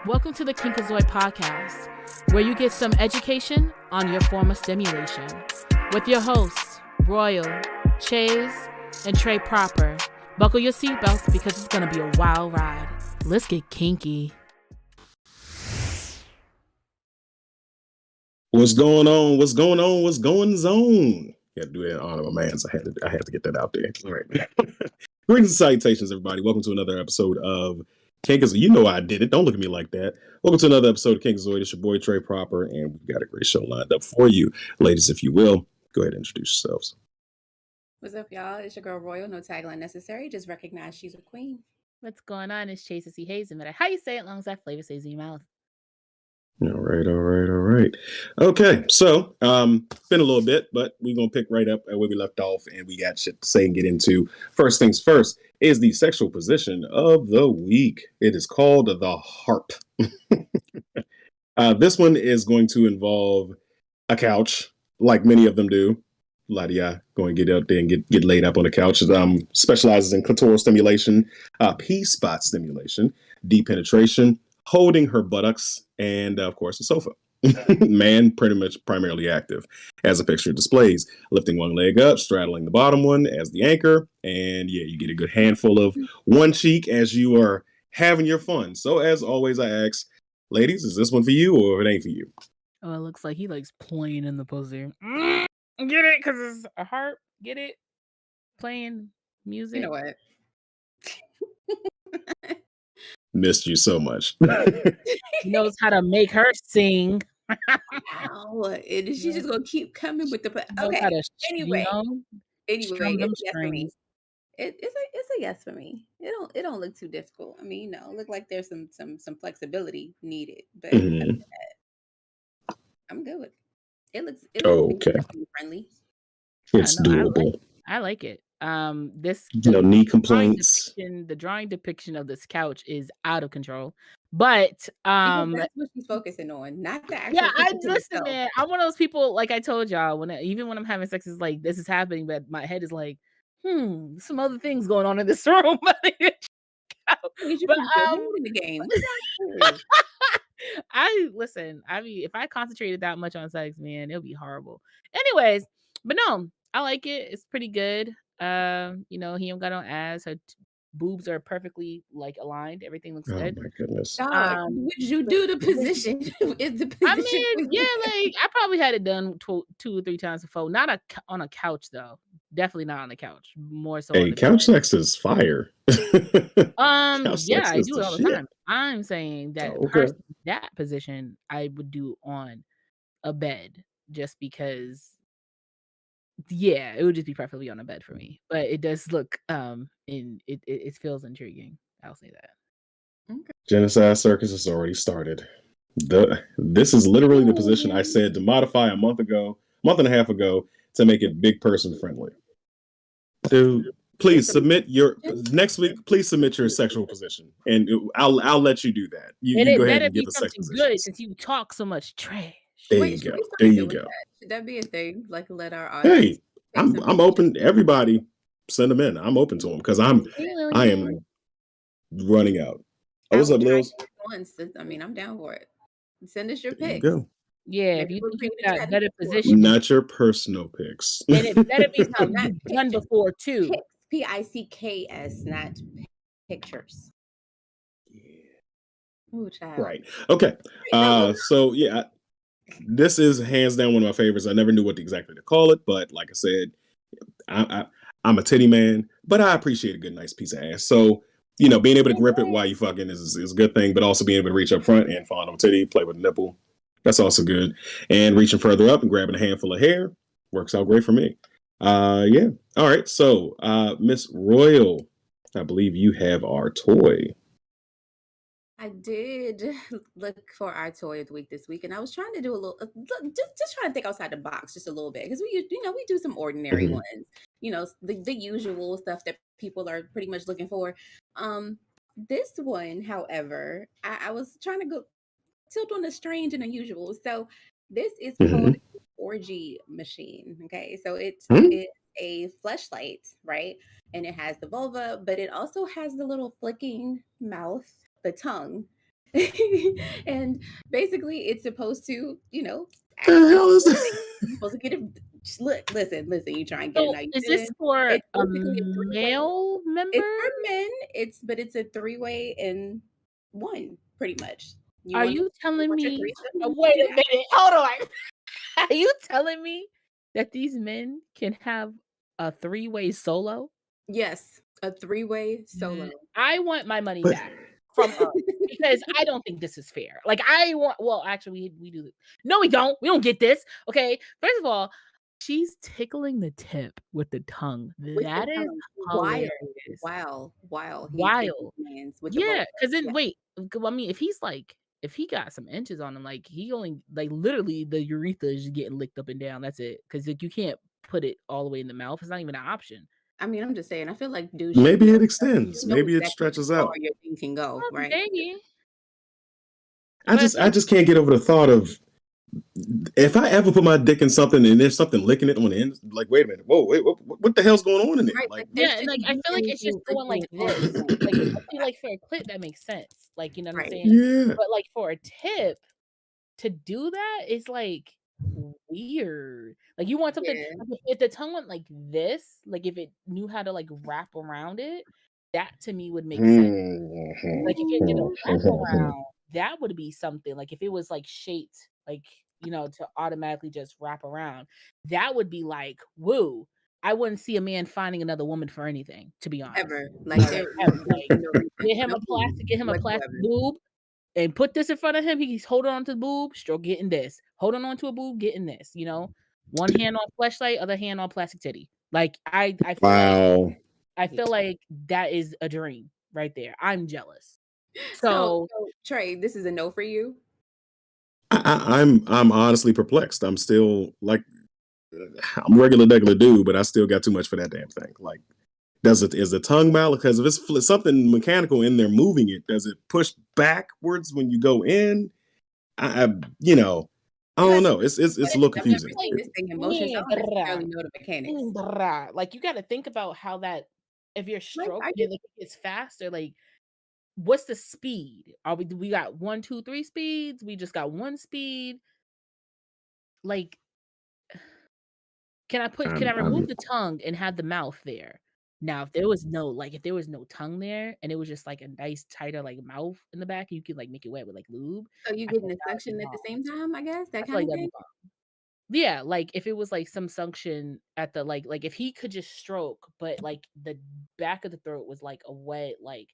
Welcome to the Kinkazoid Podcast, where you get some education on your form of stimulation. With your hosts, Royal, Chase, and Trey Proper. Buckle your seatbelts because it's going to be a wild ride. Let's get kinky. What's going on? What's going on? What's going zone? Got to do that in honor of my man, so I had to get that out there. All right. Greetings and salutations, everybody. Welcome to another episode of Kinkazoid. You know I did it. Don't look at me like that. Welcome to another episode of Kinkazoid. It's your boy Trey Proper, and we've got a great show lined up for you. Ladies, if you will, go ahead and introduce yourselves. What's up, y'all? It's your girl Royal. No tagline necessary. Just recognize she's a queen. What's going on? It's Chase C. Hazen. How you say it as long as that flavor stays in your mouth? All right. Okay, so been a little bit, but we're gonna pick right up where we left off, and we got shit to say and get into. First things first is the sexual position of the week. It is called the Harp. This one is going to involve a couch, like many of them do. A lot of y'all going to get out there and get laid up on the couch. Specializes in clitoral stimulation, P-spot stimulation, deep penetration, holding her buttocks, and of course, a sofa. Man pretty much primarily active, as the picture displays. Lifting one leg up, straddling the bottom one as the anchor, and yeah, you get a good handful of one cheek as you are having your fun. So as always, I ask, ladies, is this one for you or it ain't for you? Oh, it looks like he likes playing in the pussy. Get it? Because it's a harp. Get it? Playing music. You know what? Missed you so much. He knows how to make her sing. Wow. She's just gonna keep coming with the okay. Anyway, it's yes for me. It's a yes for me. It don't look too difficult. I mean, it look like there's some flexibility needed, but I'm good with it. It looks okay. Friendly. It's doable. I like it. This knee complaints. The drawing depiction of this couch is out of control. But that's what she's focusing on, not the actual. Yeah, listen, man. I'm one of those people, like I told y'all, even when I'm having sex, is like this is happening, but my head is like, some other things going on in this room. But in the game. I mean, if I concentrated that much on sex, man, it'll be horrible. Anyways, but no, I like it. It's pretty good. He don't got no ass. Her boobs are perfectly like aligned. Everything looks Oh good. my goodness. Dog, would you do the position? Is the I position mean, yeah, like I probably had it done 2 or 3 times before. Not on a couch though. Definitely not on the couch. More so on Hey, the bed. couch sex is fire. Couch Yeah, sex I is do the it all the shit. time. I'm saying that Oh, okay. that position I would do on a bed just because yeah, it would just be preferably on a bed for me. But it does look and it feels intriguing. I'll say that. Okay. Genocide Circus has already started. This is literally the position I said to modify a month and a half ago, to make it big person friendly. Dude, please submit your next week. Please submit your sexual position, and I'll let you do that. And You it go ahead better and give be us sex something good positions. since you talk so much trash. There Wait, you should go. we There start you doing go. that? Should that be a thing? Like let our audience Hey, take some I'm open. Everybody, send them in. I'm open to them because I am running out. Oh, I what's will up, try Lils? it once. I mean, I'm down for it. Send us your There you pics. go. Yeah, if Maybe you we'll think you create a got chat better for it. position, Not your personal pics. and it better be No, something not you've done pictures. before too. Pics. Picks, not pictures. Ooh, child. Right. Okay. So yeah, this is hands down one of my favorites. I never knew what exactly to call it, but like I said, I'm a titty man, but I appreciate a good, nice piece of ass. So, being able to grip it while you fucking is a good thing, but also being able to reach up front and find a titty, play with a nipple, that's also good. And reaching further up and grabbing a handful of hair works out great for me. Yeah. All right. So, Miss Royal, I believe you have our toy. I did look for our toy of the week this week, and I was trying to do a little, just trying to think outside the box just a little bit because we do some ordinary Mhm. ones, the usual stuff that people are pretty much looking for. This one, however, I was trying to go tilt on the strange and unusual. So this is called Mhm. Orgy Machine. Okay, so it Mhm. is a fleshlight, right? And it has the vulva, but it also has the little flicking mouth, the tongue. And basically it's supposed to, The actually hell is feel that? things. You're supposed to get it. Look, listen, you try and get it So now. You is this feeling? for It's a basically a three-way. male It's member? for men. It's a three-way in one, pretty much. You Are want you you telling want your me? threesome? You can Wait do a that. minute. Hold on. Are you telling me that these men can have a 3-way solo? Yes, a three-way solo. I want my money But back from Earth because I don't think this is fair. Like I want well, actually we do. No, we don't. We don't get this. Okay. First of all, she's tickling the tip with the tongue. With the That is tongue. hilarious. While he's taking Wild. commands with the Yeah, vulva. because then Yeah. wait, I mean, if he got some inches on him, like he only like literally the urethra is just getting licked up and down. That's it. Because like you can't put it all the way in the mouth. It's not even an option. I mean, I'm just saying, I feel like dudes should maybe know it better. You extends. know Maybe it exactly stretches how far out. your thing can go, Well, right? maybe. I But just I just can't get over the thought of, if I ever put my dick in something and there's something licking it on the end, like, wait a minute, whoa, wait, what the hell's going on in there? Right, Like, like there yeah, and like shouldn't I be feel like it's just anything going like licking on the this. tongue. Like I feel like for a clit that makes sense. Like you know what I'm Right. saying? yeah. But like for a tip to do that is like weird. Like you want something Yeah. like if the tongue went like this, like if it knew how to like wrap around it, that to me would make sense. Like if it did a wraparound, that would be something. Like if it was like shaped, like to automatically just wrap around, that would be like woo. I wouldn't see a man finding another woman for anything, to be honest. Ever. Like Like there ever. Like no reason. No reason get him a plastic whatsoever. boob and put this in front of him. He's holding on to the boob, stroke getting this. Holding on to a boob, getting this. One hand on fleshlight, other hand on plastic titty. Like Wow. I feel like that is a dream right there. I'm jealous. So, So Trey, this is a no for you. I'm honestly perplexed. I'm still like, I'm a regular dude, but I still got too much for that damn thing. Like, is the tongue mallet? Because if it's something mechanical in there moving it, does it push backwards when you go in? I I don't Listen, know. It's a little I've never confusing. seen this thing in motion, so I don't necessarily know the mechanics. like you got to think about how that if you're Like, stroking I it, just like it gets faster. Like what's the speed? Are we got 1, 2, 3 speeds? We just got one speed. Like, can I remove I'm the tongue and have the mouth there? Now, if there was no tongue there and it was just like a nice tighter like mouth in the back, you could like make it wet with like lube. So you I feel getting like the that would be suction at the bomb. same time, I guess, I that feel kind like of that'd be thing? bomb. Yeah, like if it was like some suction at the like if he could just stroke, but like the back of the throat was like a wet like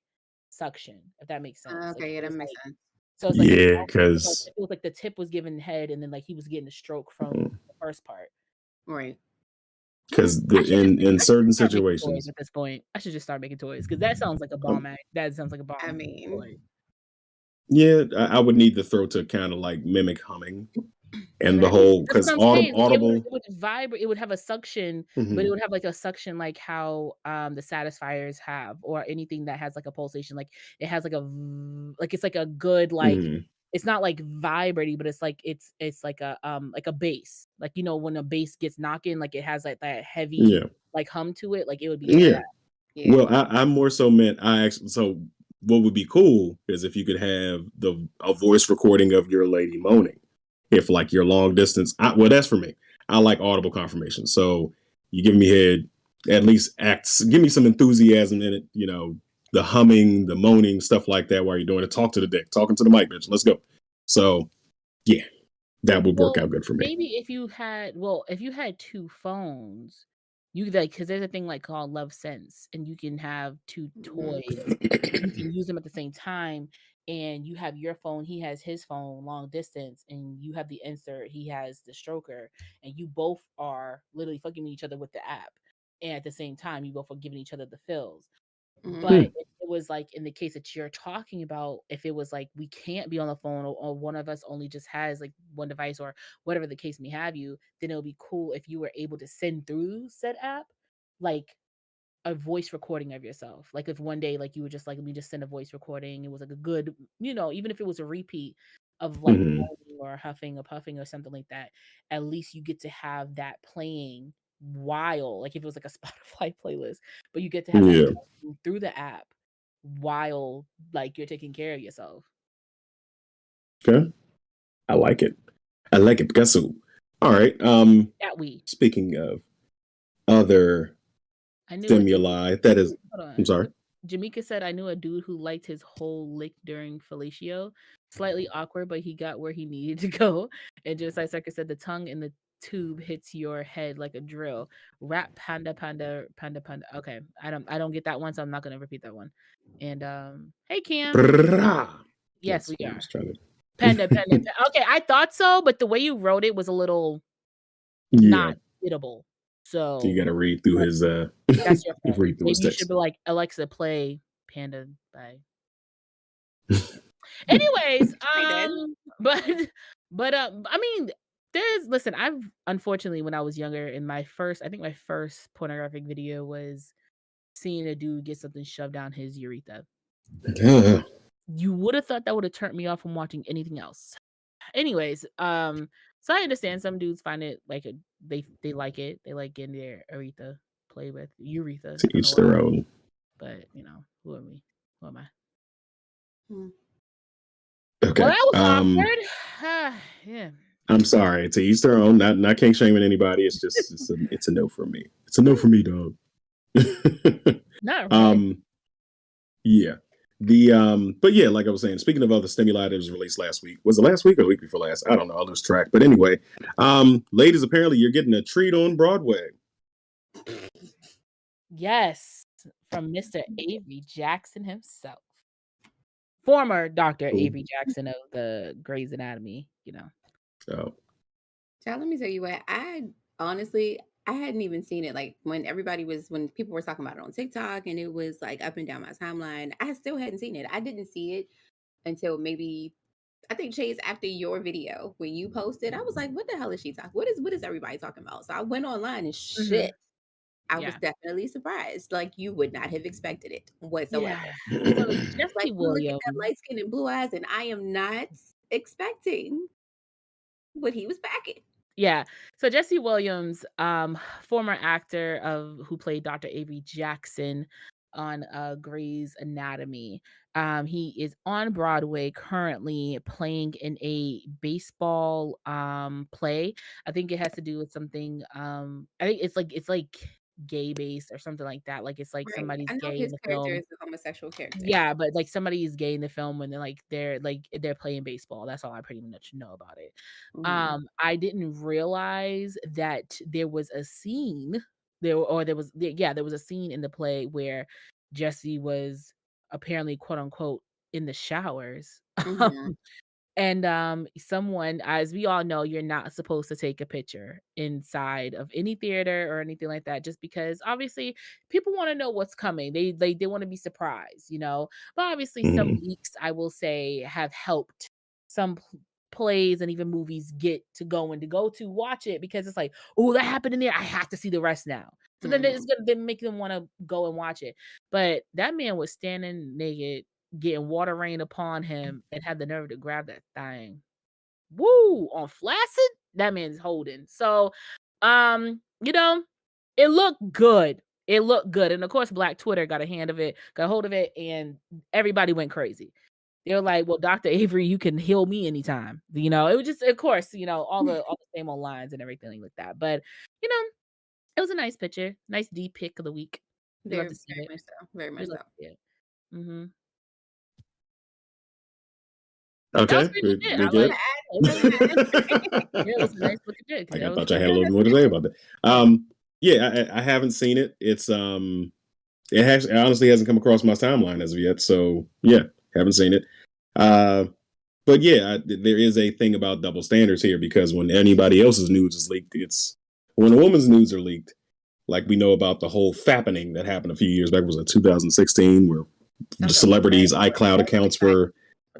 suction, if that makes sense. Like Okay, if yeah, it that was makes like sense. so it's like the Yeah, mouth, because it was like the tip was giving head and then like he was getting a stroke from the first part. Right. Okay. because in I should certain just start making toys situations, at this point. I should just start making toys because that sounds like a bomb act. That sounds like a I bomb mean, toy. yeah, I would need the throat to kind of like mimic humming yeah, and the that'd be whole That's what because I'm saying. audible. It would vibrate. It would have a suction, but it Hmm. would have like a suction like how the satisfiers have, or anything that has like a pulsation. Like it has like like it's like a good like Hmm. it's not like vibrating, but it's like a bass. Like when a bass gets knocking, like it has like that heavy Yeah, like hum to it. Like it would be like yeah. that. yeah. Well, I more so meant I actually. So what would be cool is if you could have a voice recording of your lady moaning. If like your long distance, well, that's for me. I like audible confirmation. So you give me head, at least acts, give me some enthusiasm in it. The humming, the moaning, stuff like that while you're doing it. Talk to the dick, talking to the mic, bitch. Let's go. So yeah, that would work Well, out good for me. maybe if you had 2 phones, you could, like, because there's a thing, like, called Love Sense, and you can have 2 Mhm. toys, and you can use them at the same time, and you have your phone, he has his phone long distance, and you have the insert, he has the stroker, and you both are literally fucking each other with the app, and at the same time, you both are giving each other the fills. Mhm. But Hmm. if it was like in the case that you're talking about, if it was like we can't be on the phone, or one of us only just has like one device or whatever the case may have you, then it would be cool if you were able to send through said app like a voice recording of yourself. Like if one day like you were just like, let me just send a voice recording. It was like a good, even if it was a repeat of like Hmm. moaning or huffing or puffing or something like that, at least you get to have that playing while, like if it was like a Spotify playlist, but you get to have that Yeah. playing through the app while like you're taking care of yourself. Okay. I like it. I like it. Picasso. All right. That we. Speaking of other I knew a dude. stimuli, that is. Hold I'm on. sorry. Jamaica said, I knew a dude who liked his whole lick during fellatio. Slightly awkward, but he got where he needed to go. And just like Circus said, the tongue in the tube hits your head like a drill. Rap panda panda panda panda. Okay. I don't get that one, so I'm not gonna repeat that one. And hey Cam. Brrrah. Yes, That's we what I are. was trying to. Panda panda. Okay, I thought so, but the way you wrote it was a little Yeah. not gettable. You So got to read through his that's your fault. read through his Maybe you should text. be like, Alexa, play Panda by. Anyways, I did. but I mean, listen, I've unfortunately when I was younger, I think my first pornographic video was seeing a dude get something shoved down his urethra. Yeah. You would have thought that would have turned me off from watching anything else. Anyways, so I understand some dudes find it like they like it. They like getting their urethra played with. Urethra. To I don't know each why, their own. but who are we? Who am I? Hmm. Well, Okay. that was awkward. Yeah. I'm sorry. To each their own. Not king shaming anybody. It's just it's a no for me. It's a no for me, dog. Not really. um. Yeah. But yeah, like I was saying, speaking of other stimuli that was released last week, was it last week or the week before last? I don't know, I lose track. But anyway, ladies, apparently you're getting a treat on Broadway. Yes, from Mr. Avery Jackson himself. Former Dr. Cool. Avery Jackson of the Grey's Anatomy, So Child, let me tell you what. Honestly, I hadn't even seen it. Like when people were talking about it on TikTok and it was like up and down my timeline, I still hadn't seen it. I didn't see it until maybe I think Chase after your video when you posted. I was like, what the hell is she talking? What is everybody talking about? So I went online and Mhm. shit. I was Yeah. definitely surprised. Like you would not have expected it whatsoever. Yeah. So Like Jesse you look at that Williams. light skin and blue eyes, and I am not expecting what he was packing. Yeah. So Jesse Williams, former actor who played Dr. Avery Jackson on Grey's Anatomy. He is on Broadway currently playing in a baseball play. I think it has to do with something. I think it's like gay based or something like that. Like it's like Right. somebody's I know gay in his the character film. is a homosexual character. Yeah, but like somebody is gay in the film when they're playing baseball. That's all I pretty much know about it. I didn't realize that there was a scene there was a scene in the play where Jesse was apparently quote unquote in the showers. And someone, as we all know, you're not supposed to take a picture inside of any theater or anything like that, just because obviously people want to know what's coming. They want to be surprised, you know. But obviously, some leaks, I will say, have helped some plays and even movies get to go to watch it, because it's like, oh, that happened in there. I have to see the rest now. So then it's gonna then make them want to go and watch it. But that man was standing naked, getting water rained upon him, and had the nerve to grab that thing. Woo! On flaccid? That man's holding. So, you know, it looked good. It looked good. And of course, Black Twitter got a hold of it, and everybody went crazy. They were like, well, Dr. Avery, you can heal me anytime. You know, it was just, of course, you know, all the same old lines and everything like that. But, you know, it was a nice picture. Nice D pick of the week. We love Very, to see very it. much so. Very We much love so. to see it. Mm-hmm. That was Okay, pretty much it. we I good. like it. Yeah, it was a nice looking dick. Like, That I was thought I good. had a little more to say about that. Yeah, I haven't seen it. It honestly hasn't come across my timeline as of yet. So yeah, haven't seen it. But yeah, there is a thing about double standards here, because when anybody else's news is leaked, it's when a woman's news are leaked. Like, we know about the whole fappening that happened a few years back. Was it 2016, where the celebrities' iCloud accounts were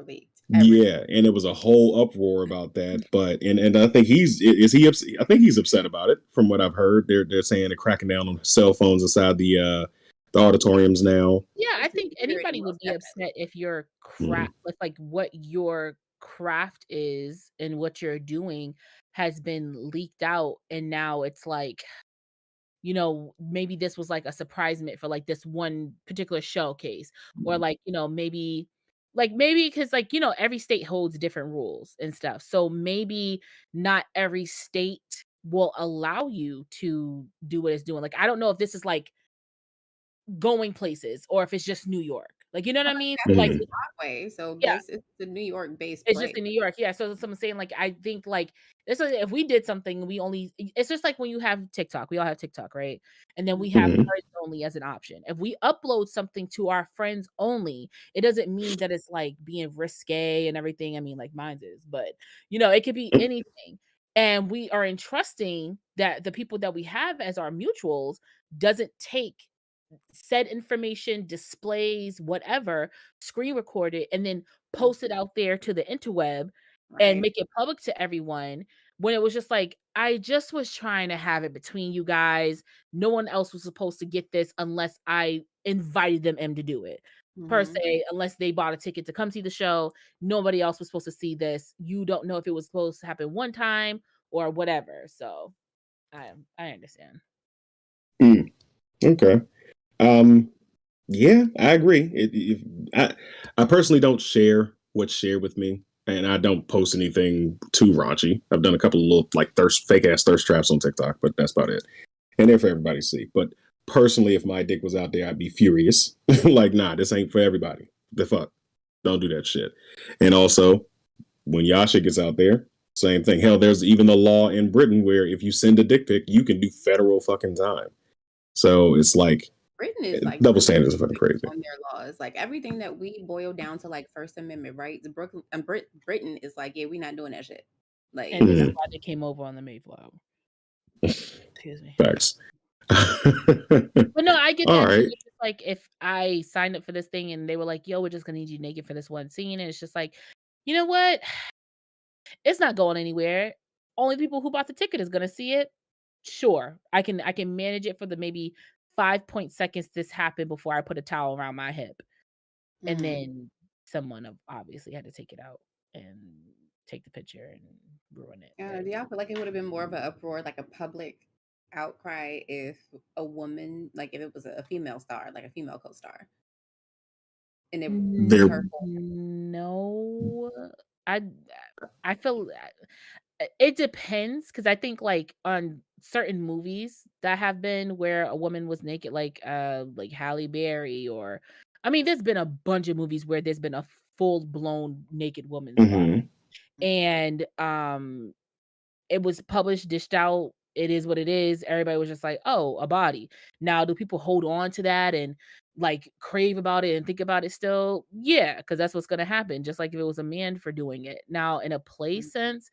leaked. Yeah, and it was a whole uproar about that. But and I think I think he's upset about it. From what I've heard, they're saying they're cracking down on cell phones inside the auditoriums now. Yeah, I think anybody would be upset if your craft, like what your craft is and what you're doing has been leaked out, and now it's like, you know, maybe this was like a surprisement for like this one particular showcase, or like, you know, maybe because like, you know, every state holds different rules and stuff. So maybe not every state will allow you to do what it's doing. Like, I don't know if this is like going places or if it's just New York. Like, you know what I mean? Like, Broadway. So yeah. it's a New York based It's play. just in New York, yeah. So someone saying like, I think like this is, if we did something, it's just like when you have TikTok, we all have TikTok, right? And then we have friends only as an option. If we upload something to our friends only, it doesn't mean that it's like being risque and everything. I mean, like mine's is, but you know, it could be anything. And we are entrusting that the people that we have as our mutuals doesn't take said information, displays, whatever, screen record it, and then post it out there to the interweb and make it public to everyone, when it was just like, I just was trying to have it between you guys. No one else was supposed to get this unless I invited them to do it. Per se, unless they bought a ticket to come see the show, nobody else was supposed to see this. You don't know if it was supposed to happen one time or whatever. So I understand. Okay. Yeah, I agree. I personally don't share what's shared with me, and I don't post anything too raunchy. I've done a couple of little like fake ass thirst traps on TikTok, but that's about it. And they're for everybody to see. But personally, if my dick was out there, I'd be furious. Like, nah, this ain't for everybody. The fuck, don't do that shit. And also, when y'all shit gets out there, same thing. Hell, there's even a law in Britain where if you send a dick pic, you can do federal fucking time. So it's like, Britain is like double standards are fucking crazy on their laws. Like everything that we boil down to like First Amendment rights, Britain is like, yeah, we're not doing that shit. Like, and this is why they came over on the Mayflower. Excuse me. Facts. But no, I get that. Right. It's just like if I signed up for this thing and they were like, yo, we're just gonna need you naked for this one scene, and it's just like, you know what? It's not going anywhere. Only people who bought the ticket is gonna see it. Sure. I can manage it for the maybe 5 seconds this happened before I put a towel around my hip. And then someone obviously had to take it out and take the picture and ruin it. do y'all feel like it would have been more of an uproar, like a public outcry, if a woman, like if it was a female star, like a female co-star, and no, I feel it depends, because I think like on certain movies that have been where a woman was naked, like Halle Berry, or I mean, there's been a bunch of movies where there's been a full blown naked woman's body, and it was published, dished out. It is what it is. Everybody was just like, "Oh, a body." Now, do people hold on to that and like crave about it and think about it still? Yeah, because that's what's gonna happen. Just like if it was a man for doing it. Now, in a play sense,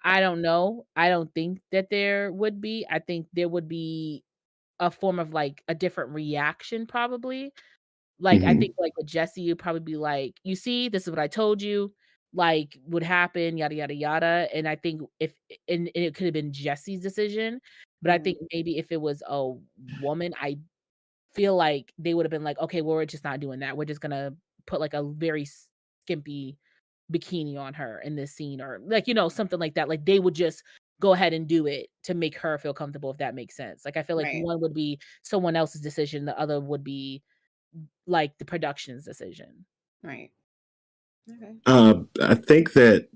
I don't know. I don't think that there would be. I think there would be a form of like a different reaction, probably. Like, I think, like, with Jesse, you'd probably be like, "You see, this is what I told you, like, would happen, yada, yada, yada." And I think if and it could have been Jesse's decision, but I think maybe if it was a woman, I feel like they would have been like, "Okay, well, we're just not doing that. We're just gonna put, like, a very skimpy bikini on her in this scene," or, like, something like that. Like, they would just go ahead and do it to make her feel comfortable, if that makes sense. Like, I feel like Right. one would be someone else's decision, the other would be like the production's decision. Right. Okay. I think that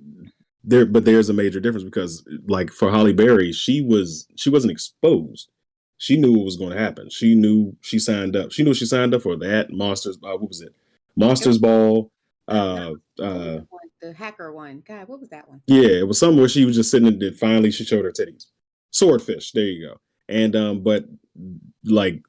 there's a major difference because, like, for Holly Berry, she wasn't exposed. She knew what was going to happen. She knew she signed up. She knew she signed up for that Monsters. What was it? Monsters Ball. The hacker one. God, what was that one? Yeah, it was somewhere she was just sitting and finally she showed her titties. Swordfish. There you go. And but like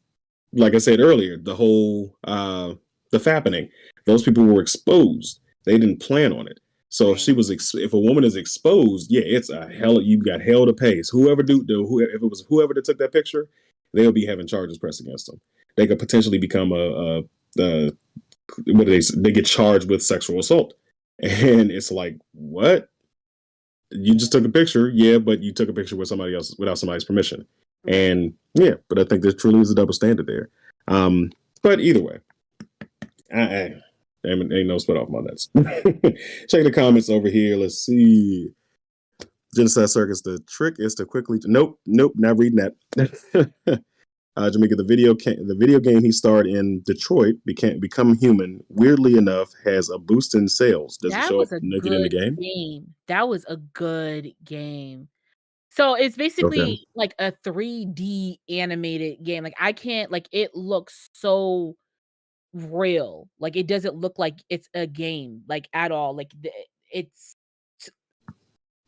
I said earlier, the whole the fappening, those people were exposed. They didn't plan on it. So if she was if a woman is exposed, yeah, it's a hell. You got hell to pay. So whoever if it was whoever that took that picture, they'll be having charges pressed against them. They could potentially become a what do they get charged with sexual assault. And it's like, what? You just took a picture, yeah, but you took a picture with somebody else without somebody's permission. And yeah, but I think there truly is a double standard there. But either way, I ain't no split off my nuts. Check the comments over here. Let's see. Genocide Circus. The trick is to quickly. Nope, not reading that. Jamaica. The video game he starred in, Detroit, Become Human. Weirdly enough, has a boost in sales. Does it show up naked in the game? That was a good game. So it's basically like a 3D animated game. Like I can't like it looks so real. Like it doesn't look like it's a game like at all. Like it's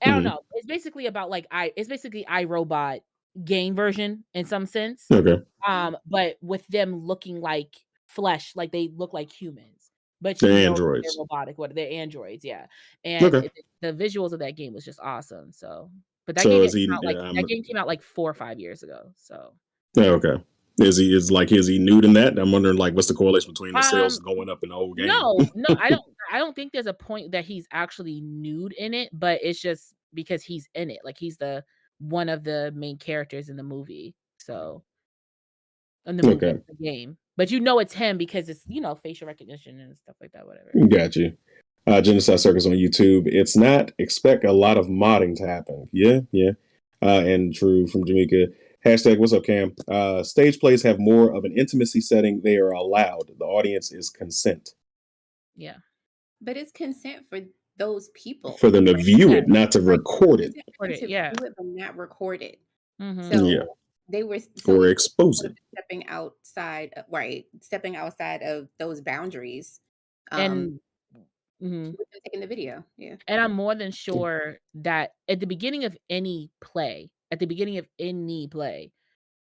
I don't know. It's basically about like it's basically iRobot game version in some sense. Okay. But with them looking like flesh, like they look like humans. But they're androids. They're robotic. What they're androids, yeah. And the visuals of that game was just awesome. So, but that game came out like 4 or 5 years ago. So. Yeah, okay. Is he nude in that? I'm wondering like what's the correlation between the sales going up in the whole game? No, I don't think there's a point that he's actually nude in it, but it's just because he's in it. Like he's the one of the main characters in the movie. So in the movie, the game. But it's him because it's facial recognition and stuff like that, whatever. Got you. Genocide Circus on YouTube. It's not expect a lot of modding to happen. Yeah. And Drew from Jamaica. Hashtag what's up, Cam? Stage plays have more of an intimacy setting. They are allowed. The audience is consent. Yeah. But it's consent for those people. For them to view it, not to record it. Yeah. View it, but not record it. Mm-hmm. So they were or expose it. Stepping outside of those boundaries. And taking the video. Yeah. And I'm more than sure that at the beginning of any play,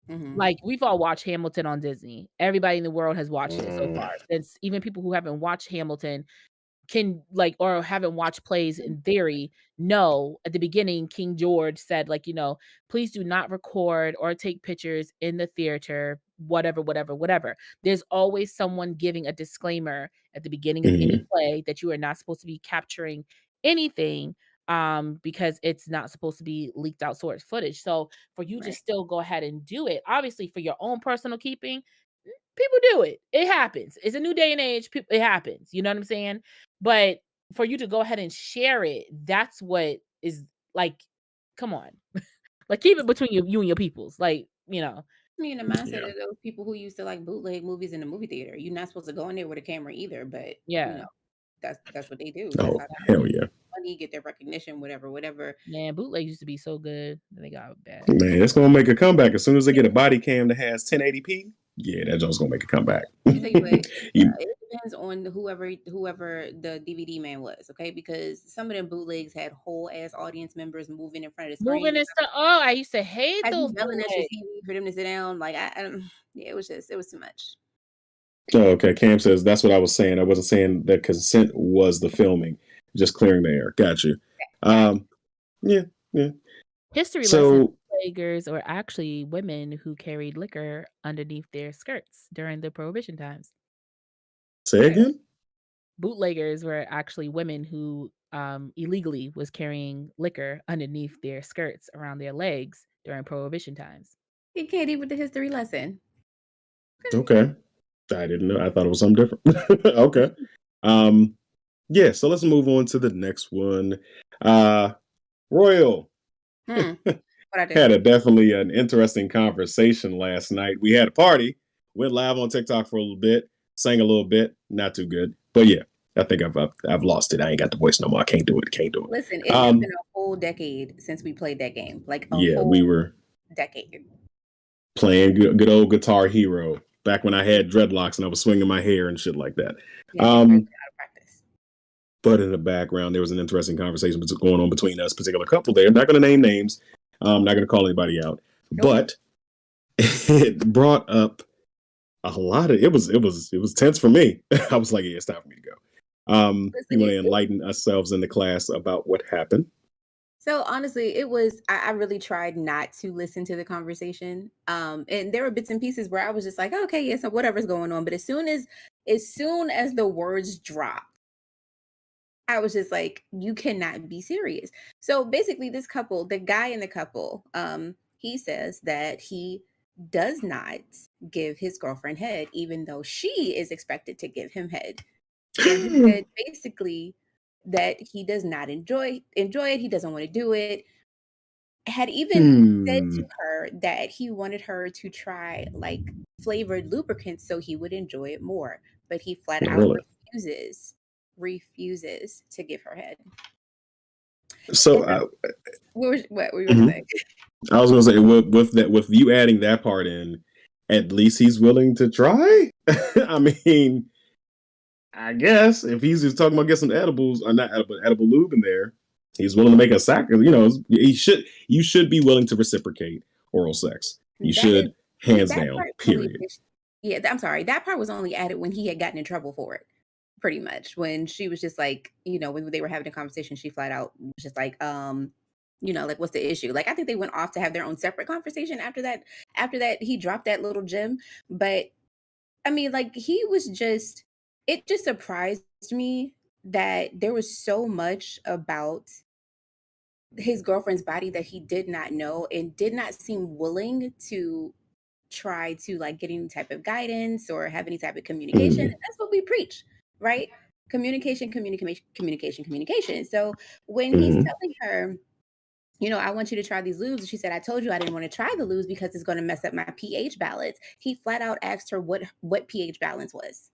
like we've all watched Hamilton on Disney. Everybody in the world has watched it so far. Since even people who haven't watched Hamilton can like or haven't watched plays in theory know at the beginning King George said like please do not record or take pictures in the theater, whatever. There's always someone giving a disclaimer at the beginning of any play that you are not supposed to be capturing anything because it's not supposed to be leaked out source footage. So for you to still go ahead and do it, obviously for your own personal keeping, people do it. It happens. It's a new day and age. It happens. You know what I'm saying? But for you to go ahead and share it, that's what is like, come on. Like keep it between you and your peoples. Like, I mean, the mindset of those people who used to like bootleg movies in the movie theater. You're not supposed to go in there with a camera either, but that's what they do. Oh, hell yeah. money, get their recognition, whatever. Man, bootleg used to be so good. They got bad. Man, it's gonna make a comeback as soon as they get a body cam that has 1080p. Yeah, that joint's gonna make a comeback. It depends on whoever the DVD man was, okay? Because some of them bootlegs had whole ass audience members moving in front of the screen. Moving and stuff. Oh, I used to hate those yelling at your bootlegs. TV for them to sit down. Like yeah, it was too much. Oh, okay. Cam says that's what I was saying. I wasn't saying that consent was the filming, just clearing the air. Got you. Yeah. History lesson. Bootleggers were actually women who carried liquor underneath their skirts during the Prohibition times. Say again? Bootleggers were actually women who illegally was carrying liquor underneath their skirts around their legs during Prohibition times. He can't even the history lesson. Okay. I didn't know. I thought it was something different. Okay. Yeah, so let's move on to the next one. Royal. Had definitely an interesting conversation last night. We had a party, went live on TikTok for a little bit, sang a little bit, not too good. But yeah, I think I've lost it. I ain't got the voice no more. I can't do it. Listen, it has been a whole decade since we played that game. Like we were decade playing good old Guitar Hero back when I had dreadlocks and I was swinging my hair and shit like that. But in the background, there was an interesting conversation going on between us, particular couple there. Not going to name names. I'm not going to call anybody out. Nope. But it brought up a lot of it was tense for me. I was like, yeah, it's time for me to go. You want to enlighten ourselves in the class about what happened? So honestly, it was I really tried not to listen to the conversation. And there were bits and pieces where I was just like, okay, yeah, so whatever's going on. But as soon as the words dropped, I was just like, you cannot be serious. So basically this couple, the guy in the couple, he says that he does not give his girlfriend head, even though she is expected to give him head. And he said basically that he does not enjoy it. He doesn't want to do it. Had even said to her that he wanted her to try like flavored lubricants so he would enjoy it more. But he flat out refuses to give her head. So what were you gonna say? I was gonna say with you adding that part in, at least he's willing to try. I mean, I guess if he's just talking about get some edibles or not edible lube in there, he's willing to make a sacrifice. You know, you should be willing to reciprocate oral sex. You should, hands down. Period. Yeah, I'm sorry. That part was only added when he had gotten in trouble for it. Pretty much when she was just like, you know, when they were having a conversation, she flat out was just like, you know, like, what's the issue? Like, I think they went off to have their own separate conversation after that he dropped that little gem. But I mean, like, it just surprised me that there was so much about his girlfriend's body that he did not know and did not seem willing to try to like get any type of guidance or have any type of communication. And that's what we preach. Right? Communication. So when he's telling her, you know, I want you to try these lubes, she said, I told you I didn't want to try the lubes because it's going to mess up my pH balance. He flat out asked her what pH balance was.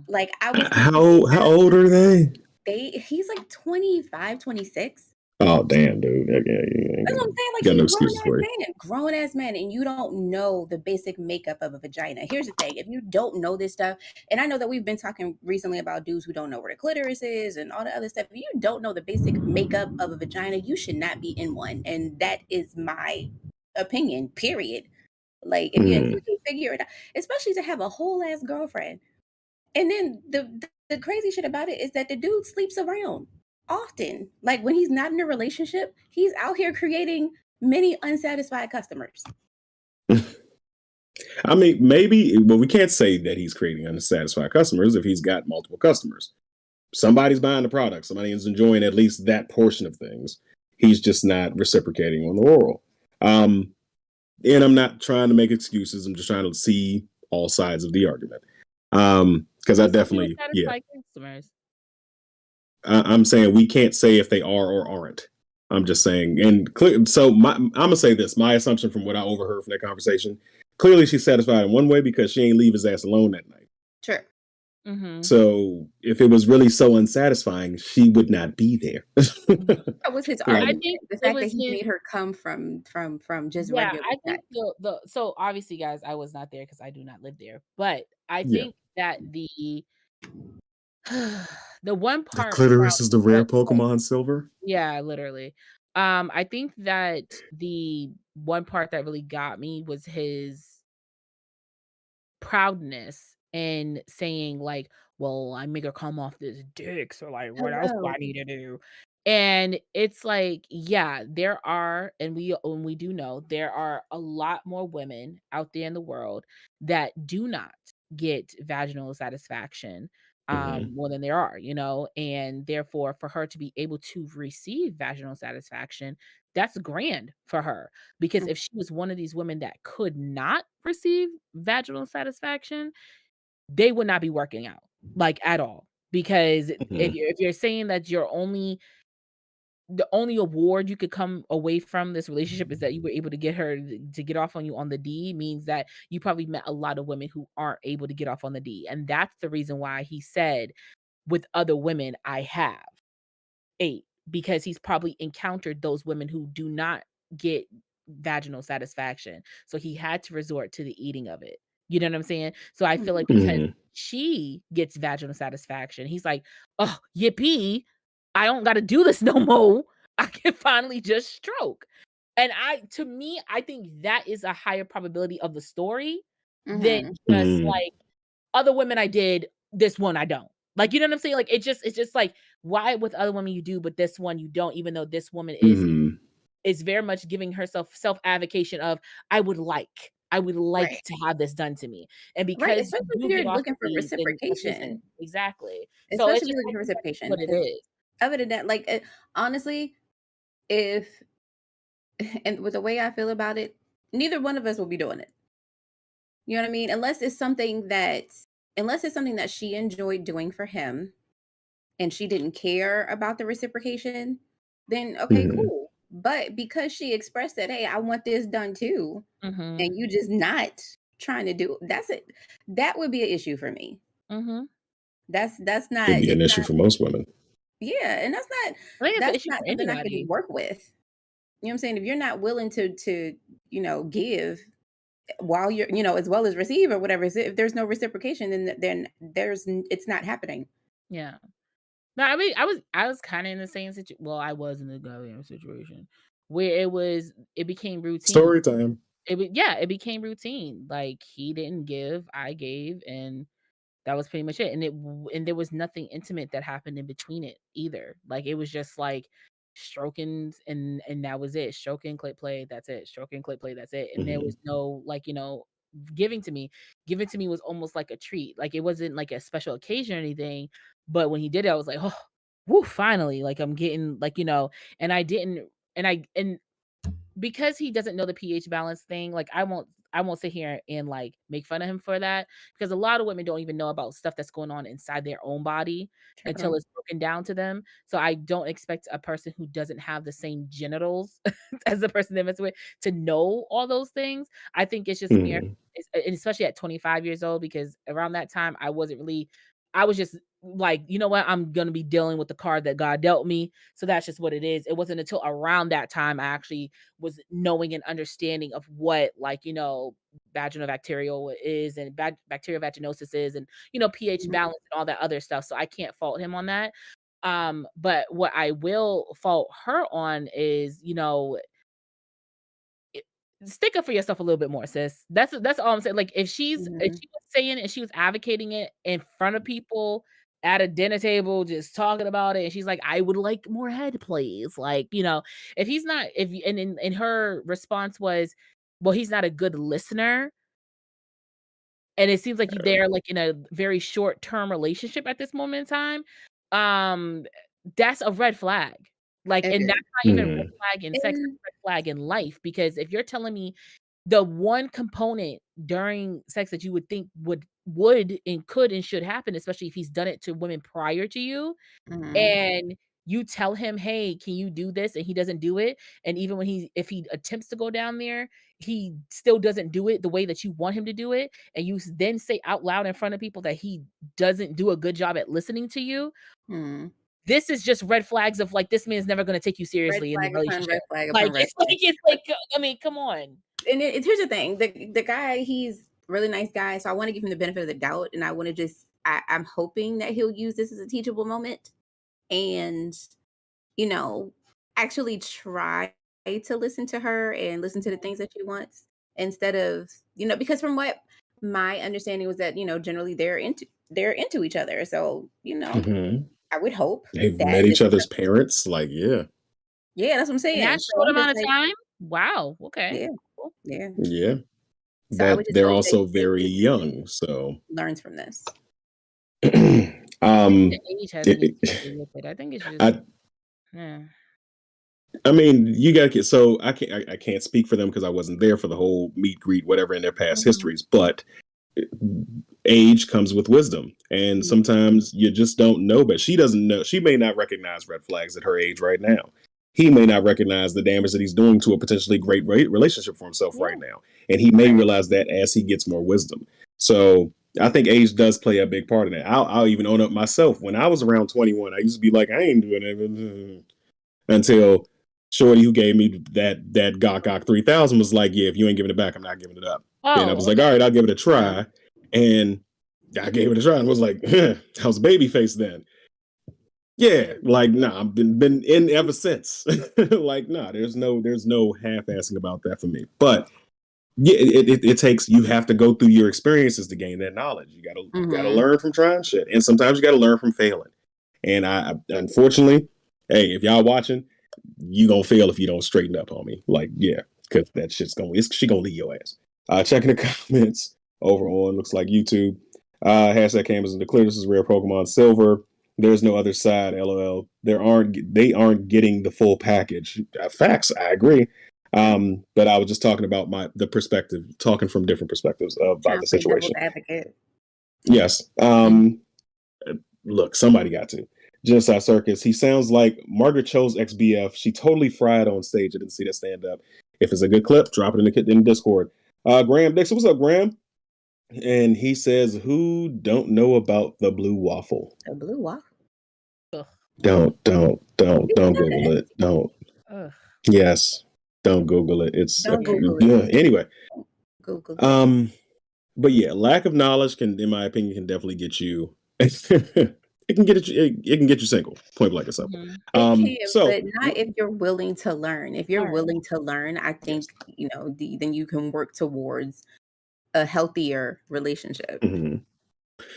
Like I was how old are they? He's like 25, 26. Oh damn, dude! That's what I'm saying. Like he's grown ass man, and you don't know the basic makeup of a vagina. Here's the thing: if you don't know this stuff, and I know that we've been talking recently about dudes who don't know where the clitoris is and all the other stuff. If you don't know the basic makeup of a vagina, you should not be in one, and that is my opinion. Period. Like if you can figure it out, especially to have a whole ass girlfriend, and then the crazy shit about it is that the dude sleeps around. Often, like when he's not in a relationship, he's out here creating many unsatisfied customers. I mean, maybe, well, we can't say that he's creating unsatisfied customers if he's got multiple customers. Somebody's buying the product. Somebody is enjoying at least that portion of things. He's just not reciprocating on the oral. And I'm not trying to make excuses. I'm just trying to see all sides of the argument. Because I definitely, customers. I'm saying we can't say if they are or aren't. I'm just saying, and so I'm gonna say this. My assumption from what I overheard from that conversation, clearly she's satisfied in one way because she ain't leave his ass alone that night. Sure. So if it was really so unsatisfying, she would not be there. That was his Like, I argument. think The it fact that was he his made her come from just yeah, regular I think sex. the so obviously, guys, I was not there because I do not live there, but I yeah, think that the one the part from clitoris is the rare the Pokemon Silver. yeah, literally. I think that the one part that really got me was his proudness and saying like, "Well, I make her come off this dick, so like, what else do Hello. I need to do?" And it's like, yeah, there are, and we do know there are a lot more women out there in the world that do not get vaginal satisfaction Hmm. more than there are, and therefore for her to be able to receive vaginal satisfaction, that's grand for her. Because Mm, if she was one of these women that could not receive vaginal satisfaction, they would not be working out, like, at all. Because Hmm. if you're saying that the only award you could come away from this relationship is that you were able to get her to get off on you on the D, means that you probably met a lot of women who aren't able to get off on the D, and that's the reason why he said, "With other women, I have." 8, because he's probably encountered those women who do not get vaginal satisfaction. So he had to resort to the eating of it. You know what I'm saying? So I feel mhm. like because Hmm. she gets vaginal satisfaction, he's like, "Oh, yippee. I don't gotta do this no more. I can finally just stroke." And to me, I think that is a higher probability of the story than Mhm. just Hmm. like other women I did, this one I don't. Like, you know what I'm saying? Like, it's just like, why with other women you do, but this one you don't, even though this woman Hmm. is very much giving herself self-advocation of, I would like Right. to have this done to me. And Right, because you especially if do get you're off looking the for D, then that's listen, reciprocation. exactly. So it's Especially if just you're looking I for think that's just reciprocation, what it because is. other than that, like, honestly, if and with the way I feel about it, neither one of us will be doing it. You know what I mean? Unless it's something that she enjoyed doing for him and she didn't care about the reciprocation, then okay, Hmm. cool. But because she expressed that, "Hey, I want this done too," Mhm. and you just not trying to do that's it. That would be an issue for me. Mhm. That's not It'd be an it's issue not for most women. yeah, and I think it's an that's issue not for something I could anybody. work with. You know what I'm saying? If you're not willing to, give while you're, as well as receive or whatever, if there's no reciprocation, then it's not happening. Yeah. No, I mean, I was kinda in the same well, I was in the goddamn situation where it became routine. Story time. It became routine. Like, he didn't give, I gave, and that was pretty much it. And there was nothing intimate that happened in between it either. Like, it was just like stroking, and that was it. Stroking, click play, that's it. Stroking, click play, that's it. And there Hmm. was no, like, giving to me. Giving to me was almost like a treat. Like, it wasn't like a special occasion or anything, but when he did it, I was like, "Oh, woo, finally." Like, I'm getting, like, and I didn't and because he doesn't know the pH balance thing, like, I won't sit here and, like, make fun of him for that, because a lot of women don't even know about stuff that's going on inside their own body until True. it's broken down to them. So I don't expect a person who doesn't have the same genitals as the person they mess with to know all those things. I think it's just mere Hmm. and especially at 25 years old, because around that time, I was just like, "You know what? I'm gonna be dealing with the card that God dealt me." So that's just what it is. It wasn't until around that time I actually was knowing and understanding of what, like, vaginal bacterial is, and bacterial vaginosis is, and pH Mhm. balance and all that other stuff. So I can't fault him on that. But what I will fault her on is, it stick up for yourself a little bit more, sis. That's all I'm saying. Like, if Mhm. she was saying and she was advocating it in front of people at a dinner table, just talking about it, and she's like, "I would like more head, please." Like, if he's not, if and her response was, "Well, he's not a good listener." And it seems like they're, like, in a very short-term relationship at this moment in time. Um, that's a red flag. Like, It and that's is. not even a red Hmm. flag in sex, that's And a red flag in life, because if you're telling me the one component during sex that you would think would and could and should happen, especially if he's done it to women prior to you, mhm. and you tell him, hey, can you do this? And he doesn't do it. And even if he attempts to go down there, he still doesn't do it the way that you want him to do it. And you then say out loud in front of people that he doesn't do a good job at listening to you. This is just red flags of like, this man's never going to take you seriously in the relationship. It's like, I mean, come on. And here's the thing, the guy, he's a really nice guy. So I want to give him the benefit of the doubt. And I want to I'm hoping that he'll use this as a teachable moment and, actually try to listen to her and listen to the things that she wants instead of, because from what my understanding was that, generally they're into each other. So, I would hope they've met each other's parents. Like, yeah, that's what I'm saying. In that short amount of time? Wow. Okay. Yeah. Cool. Yeah. Yeah. So but they're also very young. So learns from this. The age has anything to do with it. I think it's just. I mean, you got to get. So I can't speak for them because I wasn't there for the whole meet greet, whatever in their past histories. But age comes with wisdom, and sometimes you just don't know. But she doesn't know. She may not recognize red flags at her age right now. He may not recognize the damage that he's doing to a potentially great relationship for himself right now, and he may realize that as he gets more wisdom. So I think age does play a big part in it. I'll even own up myself. When I was around 21, I used to be like, I ain't doing it until Shorty, who gave me that Gok 3000, was like, yeah, if you ain't giving it back, I'm not giving it up. And I was like, all right, I'll give it a try. And I gave it a try and was like, I was baby face then. Yeah, like, nah, I've been in ever since. Like, nah, there's no half-assing about that for me. But yeah, it takes, you have to go through your experiences to gain that knowledge. You gotta learn from trying shit, and sometimes you gotta learn from failing. And I unfortunately, hey, if y'all watching, you gonna fail if you don't straighten up, homie. Like, yeah, because that shit's she gonna leave your ass. Checking the comments over on, looks like YouTube. Hashtag Campus in the clear. This is rare Pokemon Silver. There's no other side. LOL. They aren't getting the full package. Facts. I agree. But I was just talking about the perspective, talking from different perspectives about the situation. Yes. Look, somebody got to. Genocide Circus. He sounds like Margaret Cho's ex-BF. She totally fried on stage. I didn't see that stand up. If it's a good clip, drop it in Discord. Graham Dixon, what's up, Graham? And he says, who don't know about the blue waffle? The blue waffle? Ugh. Don't Google it. Don't. Ugh. Yes. Don't Google it. Anyway. Google it. But yeah, lack of knowledge in my opinion, can definitely get you it can get you single. Point blank and simple. But not if you're willing to learn. If you're willing to learn, I think then you can work towards a healthier relationship.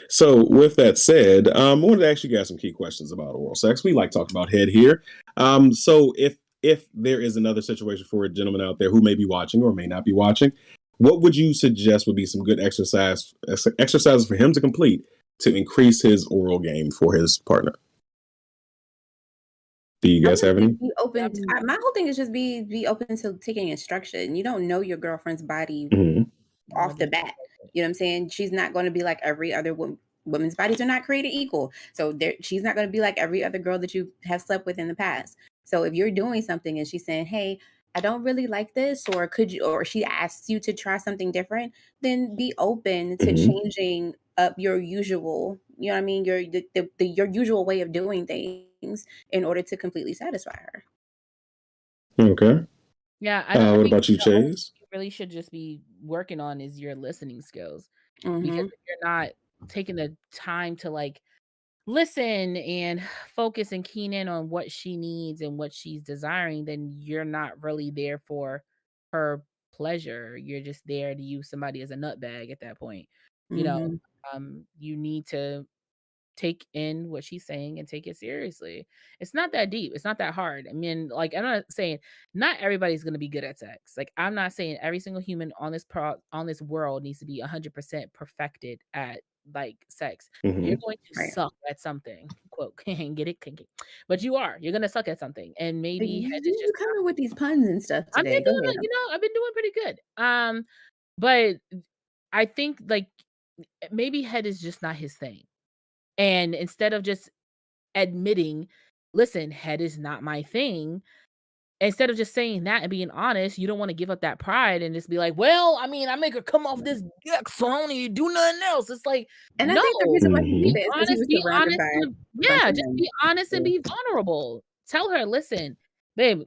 So with that said, I wanted to ask you guys some key questions about oral sex. We like talking about head here. So if there is another situation for a gentleman out there who may be watching or may not be watching, what would you suggest would be some good exercises for him to complete to increase his oral game for his partner? Do you guys have any? Be open. My whole thing is just be open to taking instruction. You don't know your girlfriend's body off the bat. You know what I'm saying? She's not going to be like every other women's bodies are not created equal. So she's not going to be like every other girl that you have slept with in the past. So if you're doing something and she's saying, hey, I don't really like this, or or she asks you to try something different, then be open to changing up your usual, you know what I mean? Your usual way of doing things in order to completely satisfy her. Okay. Yeah. What about you, Chase? You really should just be working on is your listening skills, because if you're not taking the time to like listen and focus and keen in on what she needs and what she's desiring, then you're not really there for her pleasure. You're just there to use somebody as a nutbag at that point. You need to take in what she's saying and take it seriously. It's not that deep. It's not that hard. I mean, like, I'm not saying not everybody's going to be good at sex. Like, I'm not saying every single human on this world needs to be 100% perfected at like sex. You're going to suck at something, quote, get it kinky, but you're going to suck at something, and maybe you coming with these puns and stuff today. I've been doing pretty good. But I think like maybe head is just not his thing. And instead of just admitting listen, head is not my thing. Instead of just saying that and being honest, you don't want to give up that pride and just be like, well, I mean, I make her come off this dick, so I don't need to do nothing else. It's like, And I no, think the reason why he be did that is because he honest, was be surrounded honest. by a bunch Yeah, of just men. be honest and be vulnerable. Tell her, listen, babe,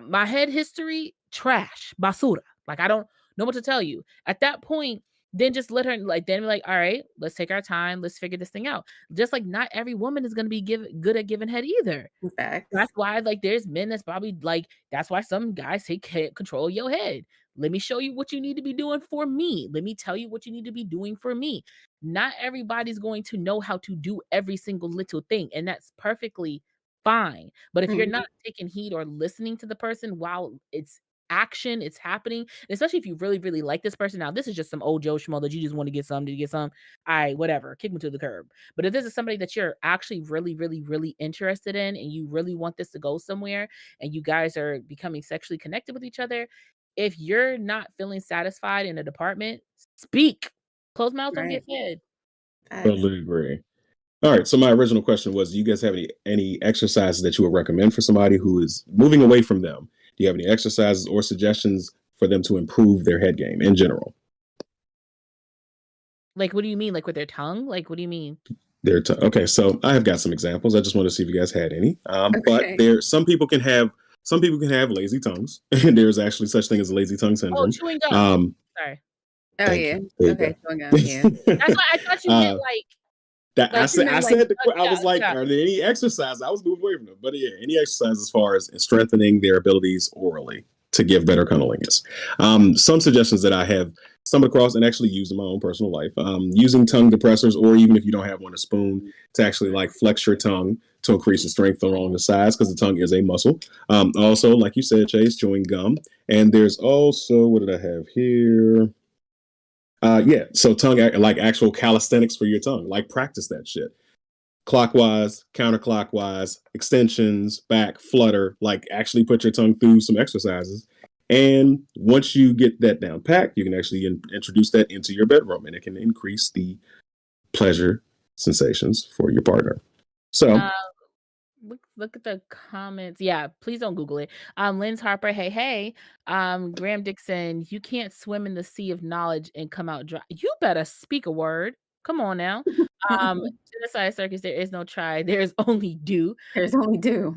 my head history, trash, basura. Like, I don't know what to tell you. At that point, then just let her, like, then be like, all right, let's take our time. Let's figure this thing out. Just like not every woman is going to be good at giving head either. Facts. That's why, like, there's men that's probably like, that's why some guys take control of your head. Let me show you what you need to be doing for me. Let me tell you what you need to be doing for me. Not everybody's going to know how to do every single little thing, and that's perfectly fine. But if you're Mhm. not taking heed or listening to the person while it's action, it's happening, especially if you really, really like this person. Now, this is just some old Joe Schmo that you just want to get some to get some. Whatever, kick me to the curb. But if this is somebody that you're actually really, really, really interested in and you really want this to go somewhere and you guys are becoming sexually connected with each other, if you're not feeling satisfied in a department, speak. Closed mouths don't get Right. fed. Facts. Totally agree. All right. So my original question was, do you guys have any exercises that you would recommend for somebody who is moving away from them? Do you have any exercises or suggestions for them to improve their head game in general? Like, what do you mean? Like with their tongue? Like, what do you mean? Okay, so I have got some examples. I just want to see if you guys had any. But Okay. some people can have lazy tongues, and there's actually such thing as lazy tongue Oh, syndrome. chewing gum. Sorry. Oh, Thank yeah. you. There you Okay, go. chewing gum, yeah. That's why I thought you meant I you meant like, said I yeah, was like, yeah. are there any exercises? I was moving away from them, but yeah, any exercise as far as strengthening their abilities orally to give better cunnilingus. Some suggestions that I have stumbled across and actually used in my own personal life, using tongue depressors, or even if you don't have one, a spoon, to actually like flex your tongue to increase the strength along the sides, because the tongue is a muscle. Also, like you said, Chase, chewing gum. And there's also, what did I have here? Yeah, so tongue, like actual calisthenics for your tongue, like practice that shit. Clockwise, counterclockwise, extensions, back, flutter, like actually put your tongue through some exercises. And once you get that down packed, you can actually introduce that into your bedroom, and it can increase the pleasure sensations for your partner. So, Look at the comments. Yeah, please don't Google it. Lynn's Harper, hey. Graham Dixon, you can't swim in the sea of knowledge and come out dry. You better speak a word. Come on now. Genocide Circus, there is no try. There's only do. There's only do.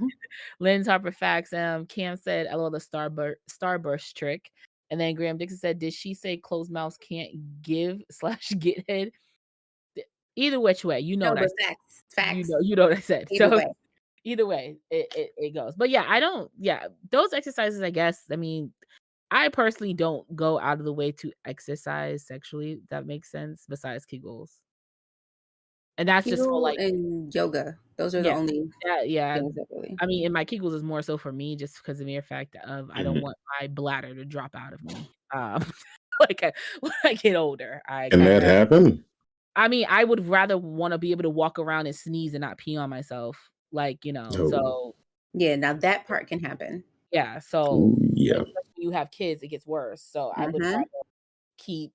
Lynn's Harper facts. Cam said, I love the starburst trick. And then Graham Dixon said, did she say closed mouths can't give / get head? Either which way, you know No, what I but said. facts. You know what I said. Either So way. either way, it goes. But yeah, those exercises, I guess, I mean, I personally don't go out of the way to exercise sexually, if that makes sense, besides Kegels. And that's just for Kegel like, and yoga. Those are the yeah, only yeah. things that really. I mean, in my Kegels is more so for me, just because of the mere fact of I don't mhm. want my bladder to drop out of me. Like when I get older, And that happened. I mean, I would rather want to be able to walk around and sneeze and not pee on myself. Like, Oh, so Yeah, now that part can happen. yeah, so yeah. especially when you have kids, it gets worse. So I would Mhm. rather keep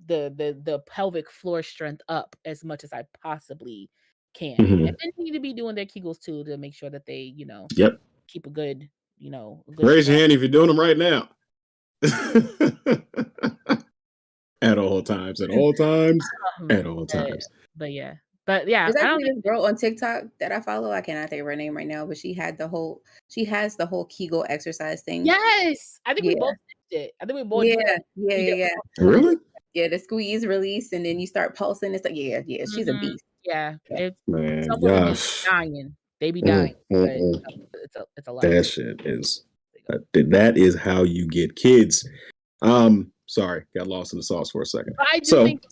the pelvic floor strength up as much as I possibly can. And Mhm. men need to be doing their Kegels too to make sure that they, Yep. keep a good, a good Raise your strong. hand if you're doing them right now. At all times, at all times, at all times. But yeah. But yeah, There's I don't actually think this girl on TikTok that I follow. I cannot think of her name right now, but she has the whole Kegel exercise thing. yes. I think we Yeah. both did it. I think we both Yeah. did it. We Yeah. definitely Really? Yeah, the squeeze release and then you start pulsing. It's like, yeah, she's a Mhm. beast. Yeah, Yeah. it's Man, some women be gosh. dying. They be dying, but it's a lot. That shit is that is how you get kids. Sorry, got lost in the sauce for a second. But I do So, think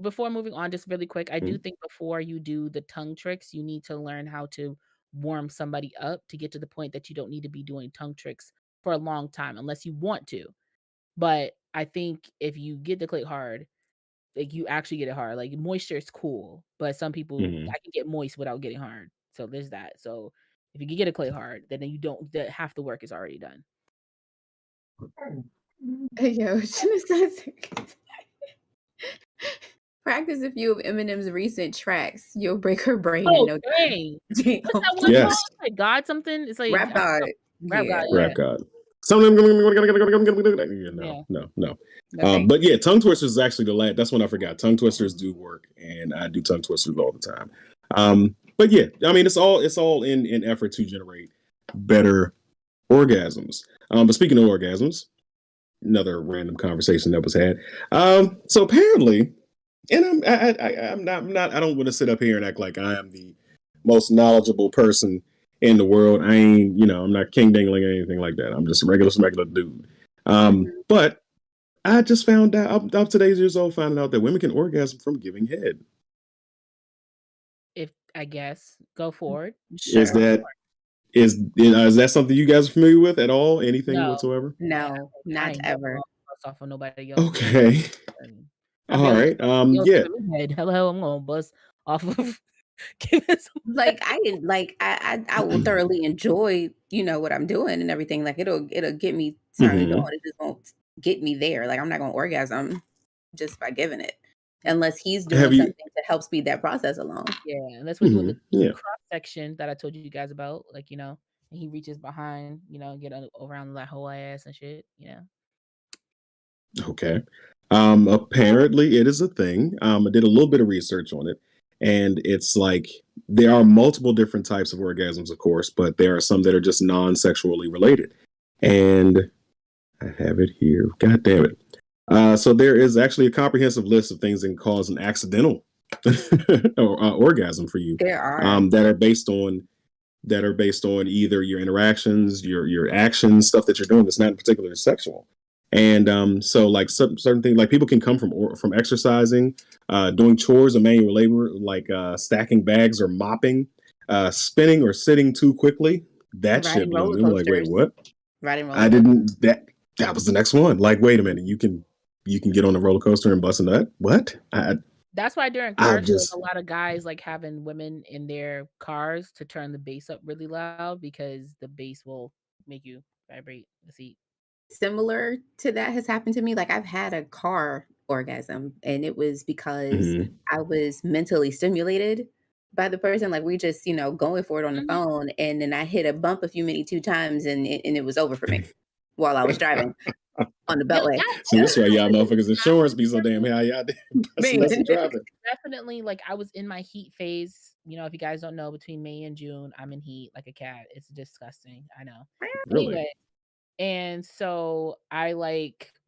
before moving on, just really quick, I do think before you do the tongue tricks, you need to learn how to warm somebody up to get to the point that you don't need to be doing tongue tricks for a long time unless you want to. But I think if you get the clit hard, like you actually get it hard. Like moisture is cool, but some people mhm. I can get moist without getting hard. So there's that. So if you can get a clit hard, then you don't that half the work is already done. Hey, yo, genocide circus. Practice a few of Eminem's recent tracks. You'll break her brain in no time. What's that one Yes. song? Like God something? It's like Rap God. Rap God. Rap Yeah. God. Some of them. No. Okay. But yeah, tongue twisters is actually the last. That's one I forgot. Tongue twisters do work, and I do tongue twisters all the time. But yeah, I mean, it's all in effort to generate better orgasms. But speaking of orgasms, another random conversation that was had. So apparently, and I'm not. I don't want to sit up here and act like I am the most knowledgeable person in the world. I ain't, I'm not king dingling or anything like that. I'm just a regular dude. But I just found out, I'm today's years old, finding out that women can orgasm from giving head. If I guess, go forward. Sure. Is that something you guys are familiar with at all? Anything whatsoever? No, not ever. Off of nobody else. Okay. All right. Yeah. Hello, I'm gonna bust off of. Like I will thoroughly enjoy what I'm doing and everything. Like it'll get me turned on. It just won't get me there. Like I'm not gonna orgasm just by giving it, unless he's doing something to help speed that process along. Yeah, unless we're doing the cross section that I told you guys about, like and he reaches behind, get around that whole ass and shit. Okay. Apparently it is a thing. I did a little bit of research on it, and it's like there are multiple different types of orgasms, of course, but there are some that are just non-sexually related. And I have it here. God damn it. So there is actually a comprehensive list of things that can cause an accidental orgasm for you. There are that are based on either your interactions, your actions, stuff that you're doing that's not particularly sexual. And so like certain things, like people can come from exercising, doing chores or manual labor, like stacking bags or mopping, spinning or sitting too quickly. That shit blew me. I'm like, wait, what? I didn't. That was the next one. Like, wait a minute, you can get on a roller coaster and bust a nut. What? That's why during car shows, a lot of guys like having women in their cars to turn the bass up really loud because the bass will make you vibrate the seat. Similar to that has happened to me. Like I've had a car orgasm, and it was because I was mentally stimulated by the person. Like we just, going for it on the phone, and then I hit a bump a few minutes 2 times, and it was over for me while I was driving on the beltway. So that's why y'all motherfuckers' insurance be so damn high. Y'all driving. Definitely, like I was in my heat phase. If you guys don't know, between May and June, I'm in heat like a cat. It's disgusting. I know. Really? Anyway. And so I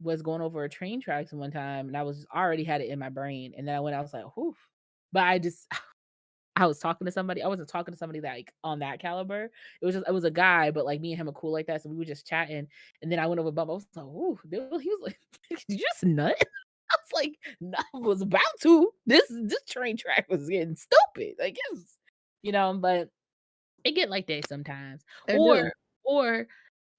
was going over a train tracks one time, and I was already had it in my brain. And then I was like, whew. But I was talking to somebody. I wasn't talking to somebody that on that caliber. It was a guy, but like me and him are cool like that. So we were just chatting. And then I went over Bubba. I was like, ooh. He was like, did you just nut? I was like, no, I was about to. This train track was getting stupid. Like but it get like that sometimes. Or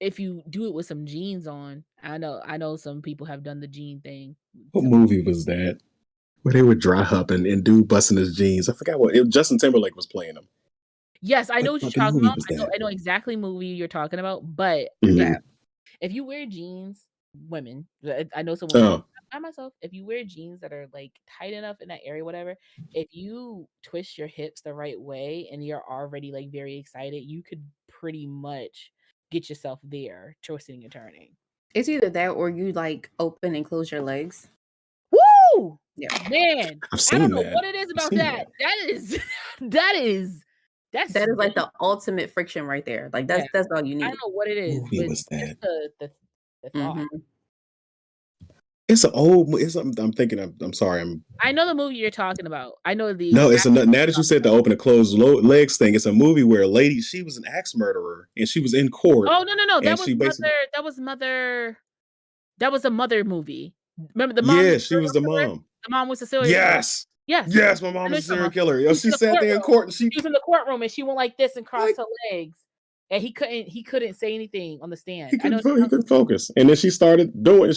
if you do it with some jeans on, I know some people have done the jean thing. What movie was that? Where they would dry hump and dude busting his jeans. I forgot Justin Timberlake was playing him. Yes, I know what you're talking about. I know exactly movie you're talking about. But if you wear jeans, women, I know some women. I myself, if you wear jeans that are like tight enough in that area, whatever, if you twist your hips the right way and you're already like very excited, you could pretty much get yourself there, twisting and turning. It's either that or you like open and close your legs. Woo! Yeah, man, I don't know what it is about that. That is like the ultimate friction right there. Like that's all you need. I don't know what it is. What movie was that? The thought. It's an old. I'm thinking. I'm sorry. I know the movie you're talking about. I know the. No, it's now that you said the open and closed legs thing. It's a movie where a lady, she was an axe murderer and she was in court. Oh no! That was Mother. That was a Mother movie. Remember the mom? Yeah, she was the mom. The mom was a serial. Yes. My mom was a serial killer. Yo, she sat there in court and she was in the courtroom and she went like this and crossed her legs. And he couldn't say anything on the stand. He couldn't focus. And then she started bringing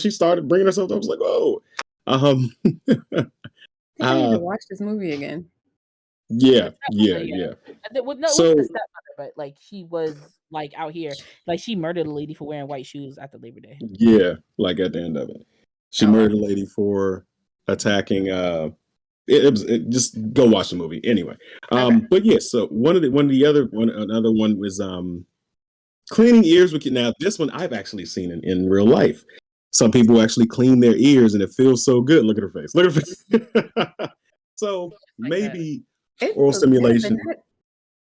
herself up. I was like, oh. I need to watch this movie again. Yeah. No, it was the stepmother, but like she was like out here. Like she murdered a lady for wearing white shoes after Labor Day. Yeah, like at the end of it. She murdered a lady for attacking just go watch the movie anyway. But yeah, so another one was cleaning ears with you. Now this one I've actually seen in real life. Some people actually clean their ears and it feels so good. Look at her face. Look at her face. So maybe oral stimulation.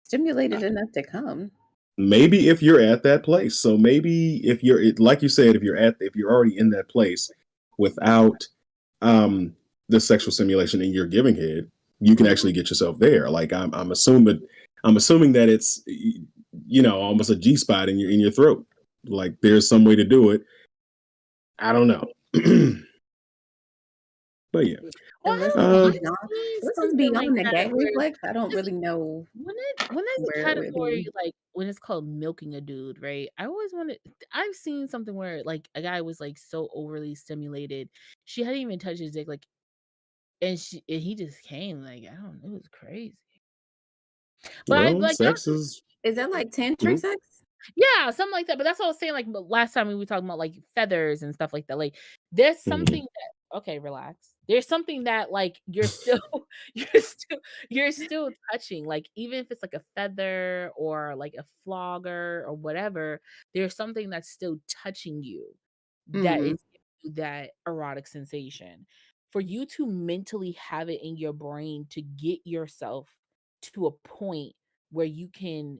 Stimulated enough to come. Maybe if you're at that place. So maybe if you're, like you said, if you're already in that place without the sexual stimulation in your giving head, you can actually get yourself there. Like I'm assuming that it's, almost a G spot in your throat. Like there's some way to do it. I don't know. But yeah. This is beyond the gag reflex. I don't really know. When there's a category like when it's called milking a dude, right? I've seen something where like a guy was like so overly stimulated, she hadn't even touched his dick, like, and he just came, like, I don't know, it was crazy. But sex is that like tantric sex? Yeah, something like that. But that's what I was saying. Like last time we were talking about like feathers and stuff like that. Like there's something that, okay, relax. There's something that like you're still touching. Like even if it's like a feather or like a flogger or whatever, there's something that's still touching you that is giving you that erotic sensation. For you to mentally have it in your brain to get yourself to a point where you can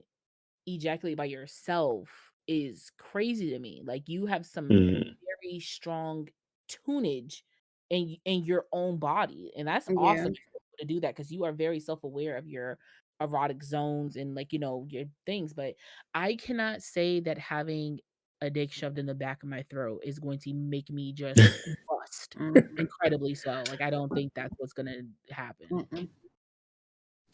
ejaculate by yourself is crazy to me. Like you have some very strong tunage in your own body, and that's awesome to do that because you are very self-aware of your erotic zones and like your things. But I cannot say that having a dick shoved in the back of my throat is going to make me just bust incredibly so. Like I don't think that's what's gonna happen.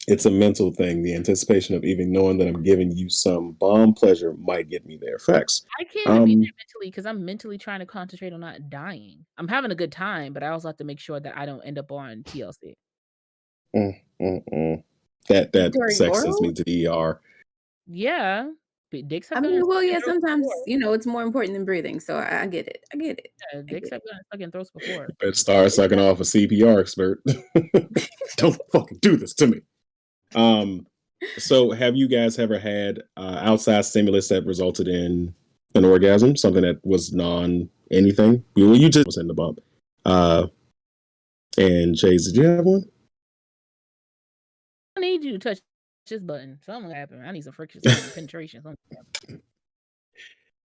It's a mental thing. The anticipation of even knowing that I'm giving you some bomb pleasure might get me there. Facts. I can't even be there mentally because I'm mentally trying to concentrate on not dying. I'm having a good time, but I also have to make sure that I don't end up on TLC. That sex sends me to the ER. Yeah. Dicks have sometimes, it's more important than breathing. So I get it. Yeah, dicks have been fucking throats before. Better start sucking off a CPR expert. Don't fucking do this to me. So have you guys ever had outside stimulus that resulted in an orgasm? Something that was anything? You just was in the bump. And Chase, did you have one? I need you to touch this button. Something happened. I need some friction, some penetration.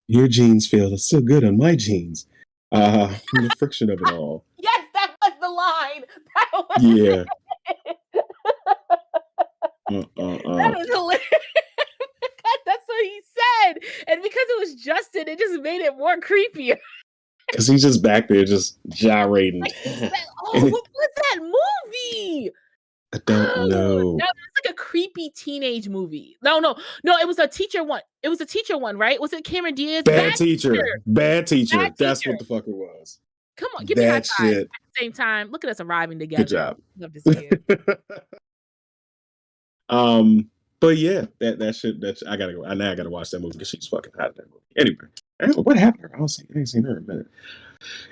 Your jeans feel so good on my jeans. The friction of it all. Yes, that was the line. Yeah. That was hilarious. That's what he said. And because it was Justin, it just made it more creepier. Because he's just back there just gyrating. Like what was that movie? I don't know. That was like a creepy teenage movie. No, it was a teacher one. It was a teacher one, right? Was it Cameron Diaz? Bad teacher. That's what the fuck it was. Come on, give me a high five at the same time. Look at us arriving together. Good job. Love to see it. But yeah, that shit. I gotta go. Now I gotta watch that movie because she's fucking hot in that movie. Anyway, what happened to her? I ain't seen her in a minute.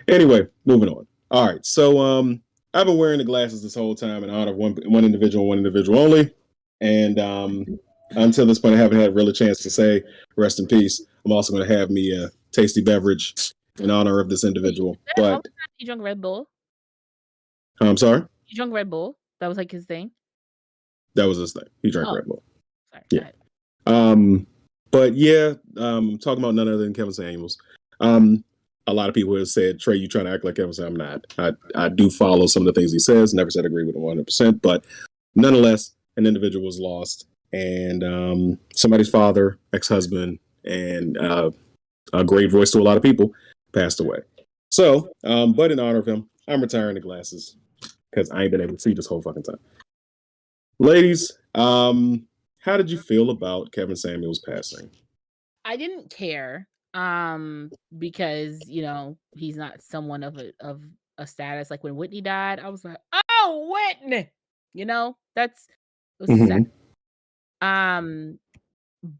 Anyway, moving on. All right, so I've been wearing the glasses this whole time in honor of one individual only, and until this point, I haven't had really a chance to say rest in peace. I'm also going to have me a tasty beverage in honor of this individual. But you drunk Red Bull? I'm sorry. You drunk Red Bull? That was like his thing. That was his thing. He drank Red Bull. Sorry, yeah. But yeah, talking about none other than Kevin Samuels. A lot of people have said, Trey, you trying to act like Kevin Samuels. I'm not. I do follow some of the things he says. Never said agree with him 100%. But nonetheless, an individual was lost. And somebody's father, ex-husband, and a great voice to a lot of people passed away. So, but in honor of him, I'm retiring the glasses because I ain't been able to see this whole fucking time. Ladies, how did you feel about Kevin Samuels passing? I didn't care because he's not someone of a status. Like when Whitney died, I was like, oh, Whitney, that's sad.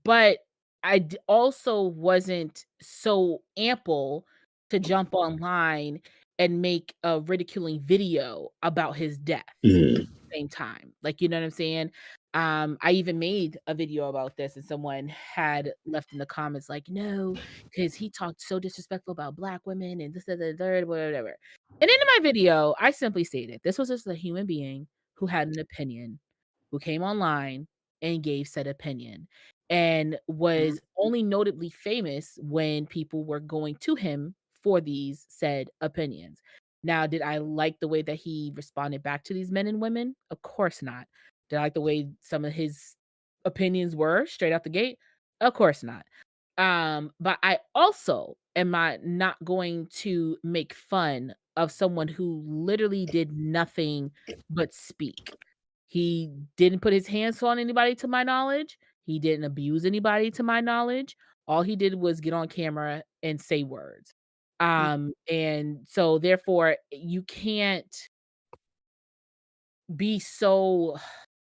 But I also wasn't so ample to jump online and make a ridiculing video about his death Mm-hmm. at the same time. Like, you know what I'm saying? I even made a video about this, and someone had left in the comments like, no, because he talked so disrespectful about Black women and this, that, the third, whatever. And in my video, I simply stated this was just a human being who had an opinion, who came online and gave said opinion, and was only notably famous when people were going to him for these said opinions. Now, did I like the way that he responded back to these men and women? Of course not. Did I like the way some of his opinions were straight out the gate? Of course not. But I also am not going to make fun of someone who literally did nothing but speak. He didn't put his hands on anybody to my knowledge. He didn't abuse anybody to my knowledge. All he did was get on camera and say words. And so therefore you can't be so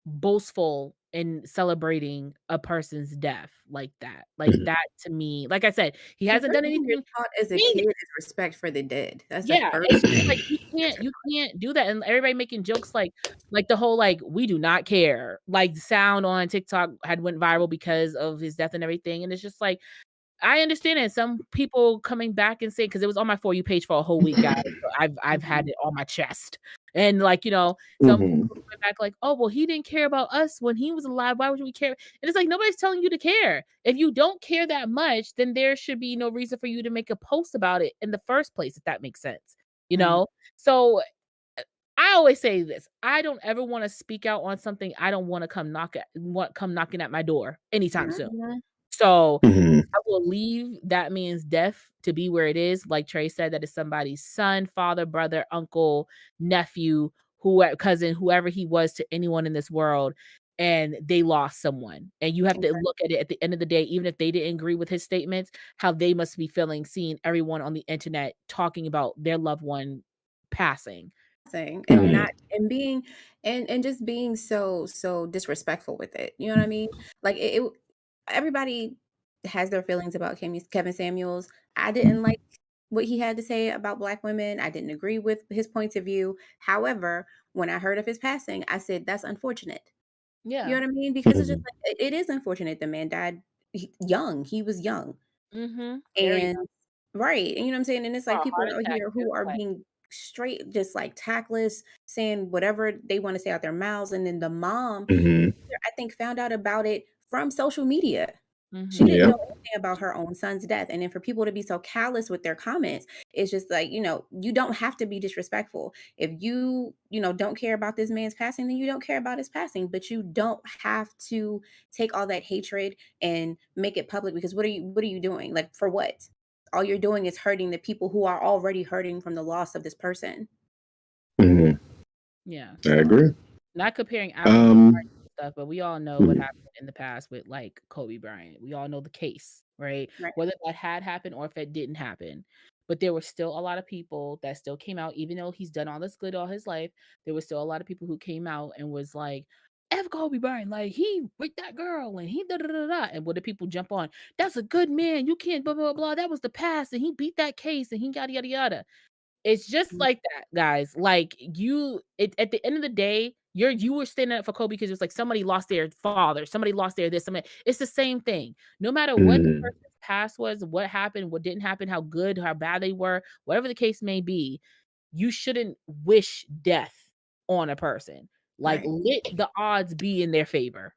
boastful in celebrating a person's death like that. Like Mm-hmm. that to me, like I said, he The hasn't first done thing you're anything taught as a heinous. kid is respect for the dead. That's the Yeah, first it's just thing like you're you taught. can't do that, and everybody making jokes like the whole like we do not care like sound on TikTok had went viral because of his death and everything, and it's just like I understand it. Some people coming back and saying because it was on my For You page for a whole week, guys. So I've had Mhm. it on my chest, and like some people Mm-hmm. coming back like, oh well, he didn't care about us when he was alive. Why would we care? And it's like nobody's telling you to care. If you don't care that much, then there should be no reason for you to make a post about it in the first place. If that makes sense, you Mhm. know. So I always say this: I don't ever want to speak out on something I don't want to come knocking at my door anytime soon. Mhm. So Mm-hmm. I will leave that man's death to be where it is. Like Trey said, that is somebody's son, father, brother, uncle, nephew, cousin, whoever he was to anyone in this world. And they lost someone. And you have to Okay. look at it at the end of the day, even if they didn't agree with his statements, how they must be feeling seeing everyone on the internet talking about their loved one passing. Thing and Mm-hmm. not and being and just being so disrespectful with it. You know what I mean? Like everybody has their feelings about Kevin Samuels. I didn't like what he had to say about Black women. I didn't agree with his points of view. However, when I heard of his passing, I said that's unfortunate. You Yeah. know what I mean? Because it's just Mm-hmm. like it is unfortunate. The man died young. He was young. Mm-hmm. Very And young. right, and you know what I'm saying? And it's A like people heart out attack here too. who are Like, being straight, just like tactless, saying whatever they want to say out their mouths. And then the mom, Mm-hmm. I think, found out about it from social media. She mm-hmm. didn't know Yep. anything about her own son's death. And then for people to be so callous with their comments, it's just like, you don't have to be disrespectful. If don't care about this man's passing, then you don't care about his passing. But you don't have to take all that hatred and make it public because what are you doing? Like for what? All you're doing is hurting the people who are already hurting from the loss of this person. Mm-hmm. Yeah. I So agree. not comparing apples to Um. oranges and stuff, but we all know what Mhm. happened in the past with like Kobe Bryant. We all know the case, right? Right. Whether that had happened or if it didn't happen. But there were still a lot of people that still came out, even though he's done all this good all his life. There was still a lot of people who came out and was like, F Kobe Bryant, like he raped that girl and he da da da da. And what did people jump on? That's a good man. You can't blah blah blah. That was the past, and he beat that case, and he yada yada yada. It's just Mhm. like that, guys. Like at the end of the day, you were standing up for Kobe because it was like somebody lost their father, somebody lost their this, somebody. It's the same thing. No matter what the Mhm. person's past was, what happened, what didn't happen, how good, how bad they were, whatever the case may be, you shouldn't wish death on a person. Like Right. let the odds be in their favor.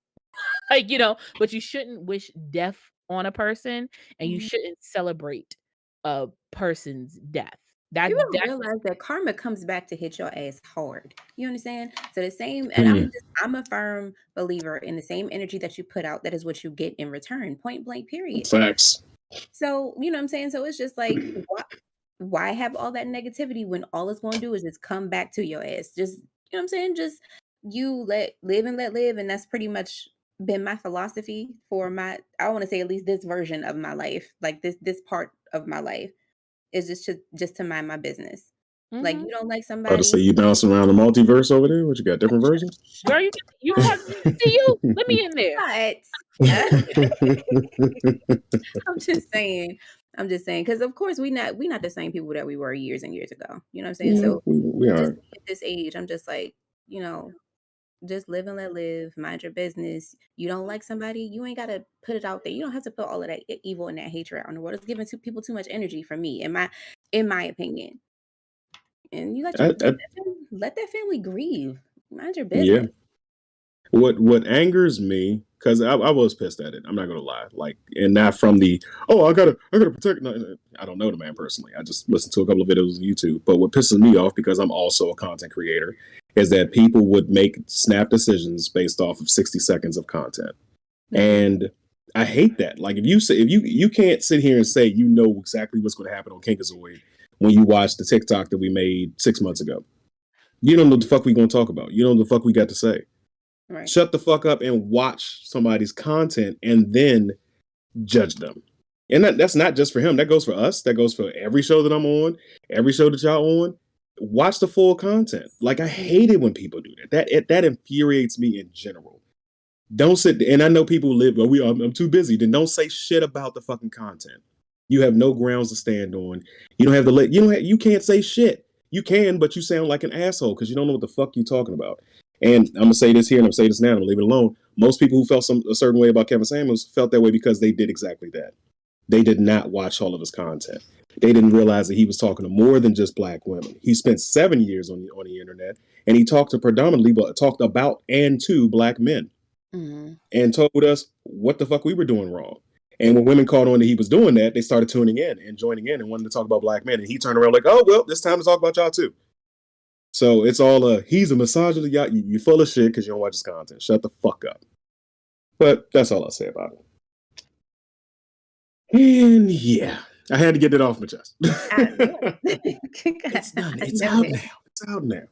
But you shouldn't wish death on a person, and you Mhm. shouldn't celebrate a person's death. That People don't that's just realize that karma comes back to hit your ass hard. You understand? So the same, and Mhm. I'm a firm believer in the same energy that you put out, that is what you get in return. Point blank, period. Facts. So, you know what I'm saying? So it's just like, why have all that negativity when all it's going to do is just come back to your ass? Just, you know what I'm saying? Just you live and let live. And that's pretty much been my philosophy for I want to say at least this version of my life, like this part of my life is just to mind my business. Like mhm. you don't like About to say somebody, you bouncing around the multiverse over there. What you got? Different versions? Girl, you have see you? Let me in there. but I'm just saying, I'm just saying, because of course we not the same people that we were years and years ago. You know what I'm saying? Yeah, So we just are. at this age, I'm just like, you know, just live and let live, mind your business. You don't like somebody, you ain't gotta put it out there. You don't have to put all of that evil and that hatred out in the world. It's giving people too much energy for me, in my opinion. And you let that family grieve. Mind your Yeah. business. What angers me, because I was pissed at it. I'm not gonna lie, like, and not from the I gotta protect. No, no, I don't know the man personally. I just listened to a couple of videos on YouTube. But what pisses me off, because I'm also a content creator, is that people would make snap decisions based off of 60 seconds of content, and I hate that. Like, if you can't sit here and say you know exactly what's going to happen on Kinkazoid when you watch the TikTok that we made 6 months ago. You don't know what the fuck we gonna talk about. You don't know the fuck we got to say. Right. Shut the fuck up and watch somebody's content and then judge them. And that's not just for him. That goes for us. That goes for every show that I'm on, every show that y'all on. Watch the full content. Like, I hate it when people do that. That infuriates me in general. Don't sit, and I know people live, I'm too busy. Then don't say shit about the fucking content. You have no grounds to stand on. You don't have to you can't say shit. You can, but you sound like an asshole because you don't know what the fuck you're talking about. And I'm gonna say this here, and I'm gonna say this now, and I'm gonna leave it alone. Most people who felt a certain way about Kevin Samuels felt that way because they did exactly that. They did not watch all of his content. They didn't realize that he was talking to more than just black women. He spent 7 years on the internet, and he talked about and to black men, and told us what the fuck we were doing wrong. And when women caught on that he was doing that, they started tuning in and joining in and wanted to talk about black men. And he turned around like, oh, well, it's time to talk about y'all too. So it's all he's a misogynist. Y'all, you full of shit because you don't watch his content. Shut the fuck up. But that's all I'll say about it. And yeah, I had to get it off my chest. It's done. It's out now. It's out now.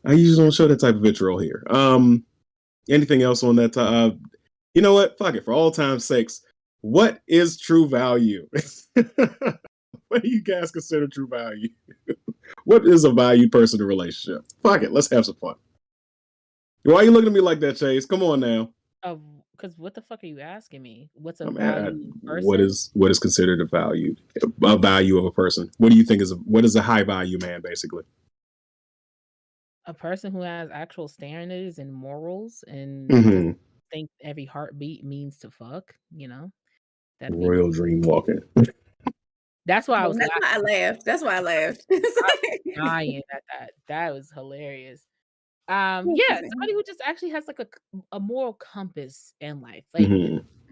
I usually don't show that type of vitriol here. Anything else on that? You know what? Fuck it. For all time's sakes, what is true value? What do you guys consider true value? What is a value person in a relationship? Fuck it. Let's have some fun. Why are you looking at me like that, Chase? Come on now. Because what the fuck are you asking me? What's a value person? What is considered a value of a person? What do you think what is a high value man, basically? A person who has actual standards and morals and think every heartbeat means to fuck, you know? Royal dream walking. That's why I was laughing. I laughed. That's why I laughed. I was dying at that. That was hilarious. Yeah, somebody who just actually has like a moral compass in life. Like,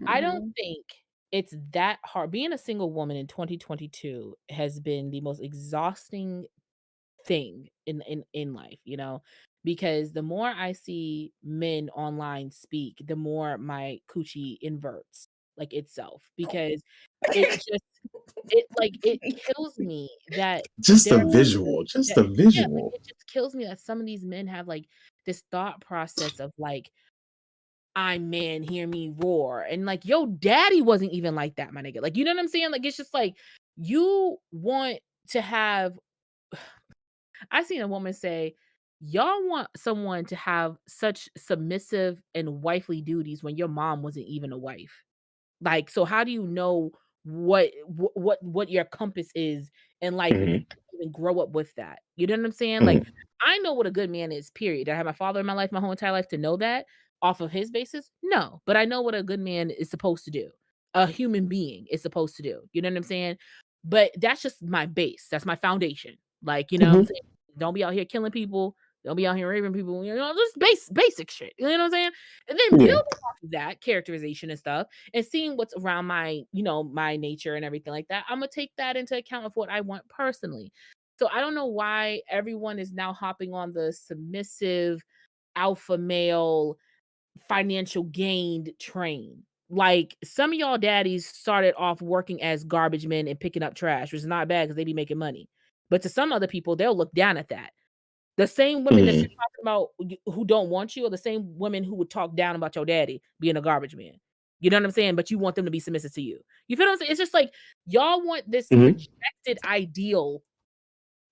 I don't think it's that hard. Being a single woman in 2022 has been the most exhausting thing in life, you know, because the more I see men online speak, the more my coochie inverts like itself, because it kills me that just a visual. Yeah, like, it just kills me that some of these men have like this thought process of like, I'm man, hear me roar. And like, yo, daddy wasn't even like that, my nigga. Like, you know what I'm saying? Like, it's just like, you want to have I seen a woman say, y'all want someone to have such submissive and wifely duties when your mom wasn't even a wife. Like, so how do you know what your compass is in life when you didn't even grow up with that? You know what I'm saying? Like, I know what a good man is, period. Did I have my father in my life my whole entire life to know that off of his basis? No, but I know what a good man is supposed to do. A human being is supposed to do. You know what I'm saying? But that's just my base. That's my foundation. Like, you know what I'm saying? Don't be out here killing people. Don't be out here raping people. You know, just basic shit. You know what I'm saying? And then building off of that characterization and stuff, and seeing what's around my, you know, my nature and everything like that, I'm gonna take that into account of what I want personally. So I don't know why everyone is now hopping on the submissive alpha male financial gained train. Like, some of y'all daddies started off working as garbage men and picking up trash, which is not bad because they be making money. But to some other people, they'll look down at that. The same women that you're talking about who don't want you are the same women who would talk down about your daddy being a garbage man. You know what I'm saying? But you want them to be submissive to you. You feel what I'm saying? It's just like, y'all want this projected ideal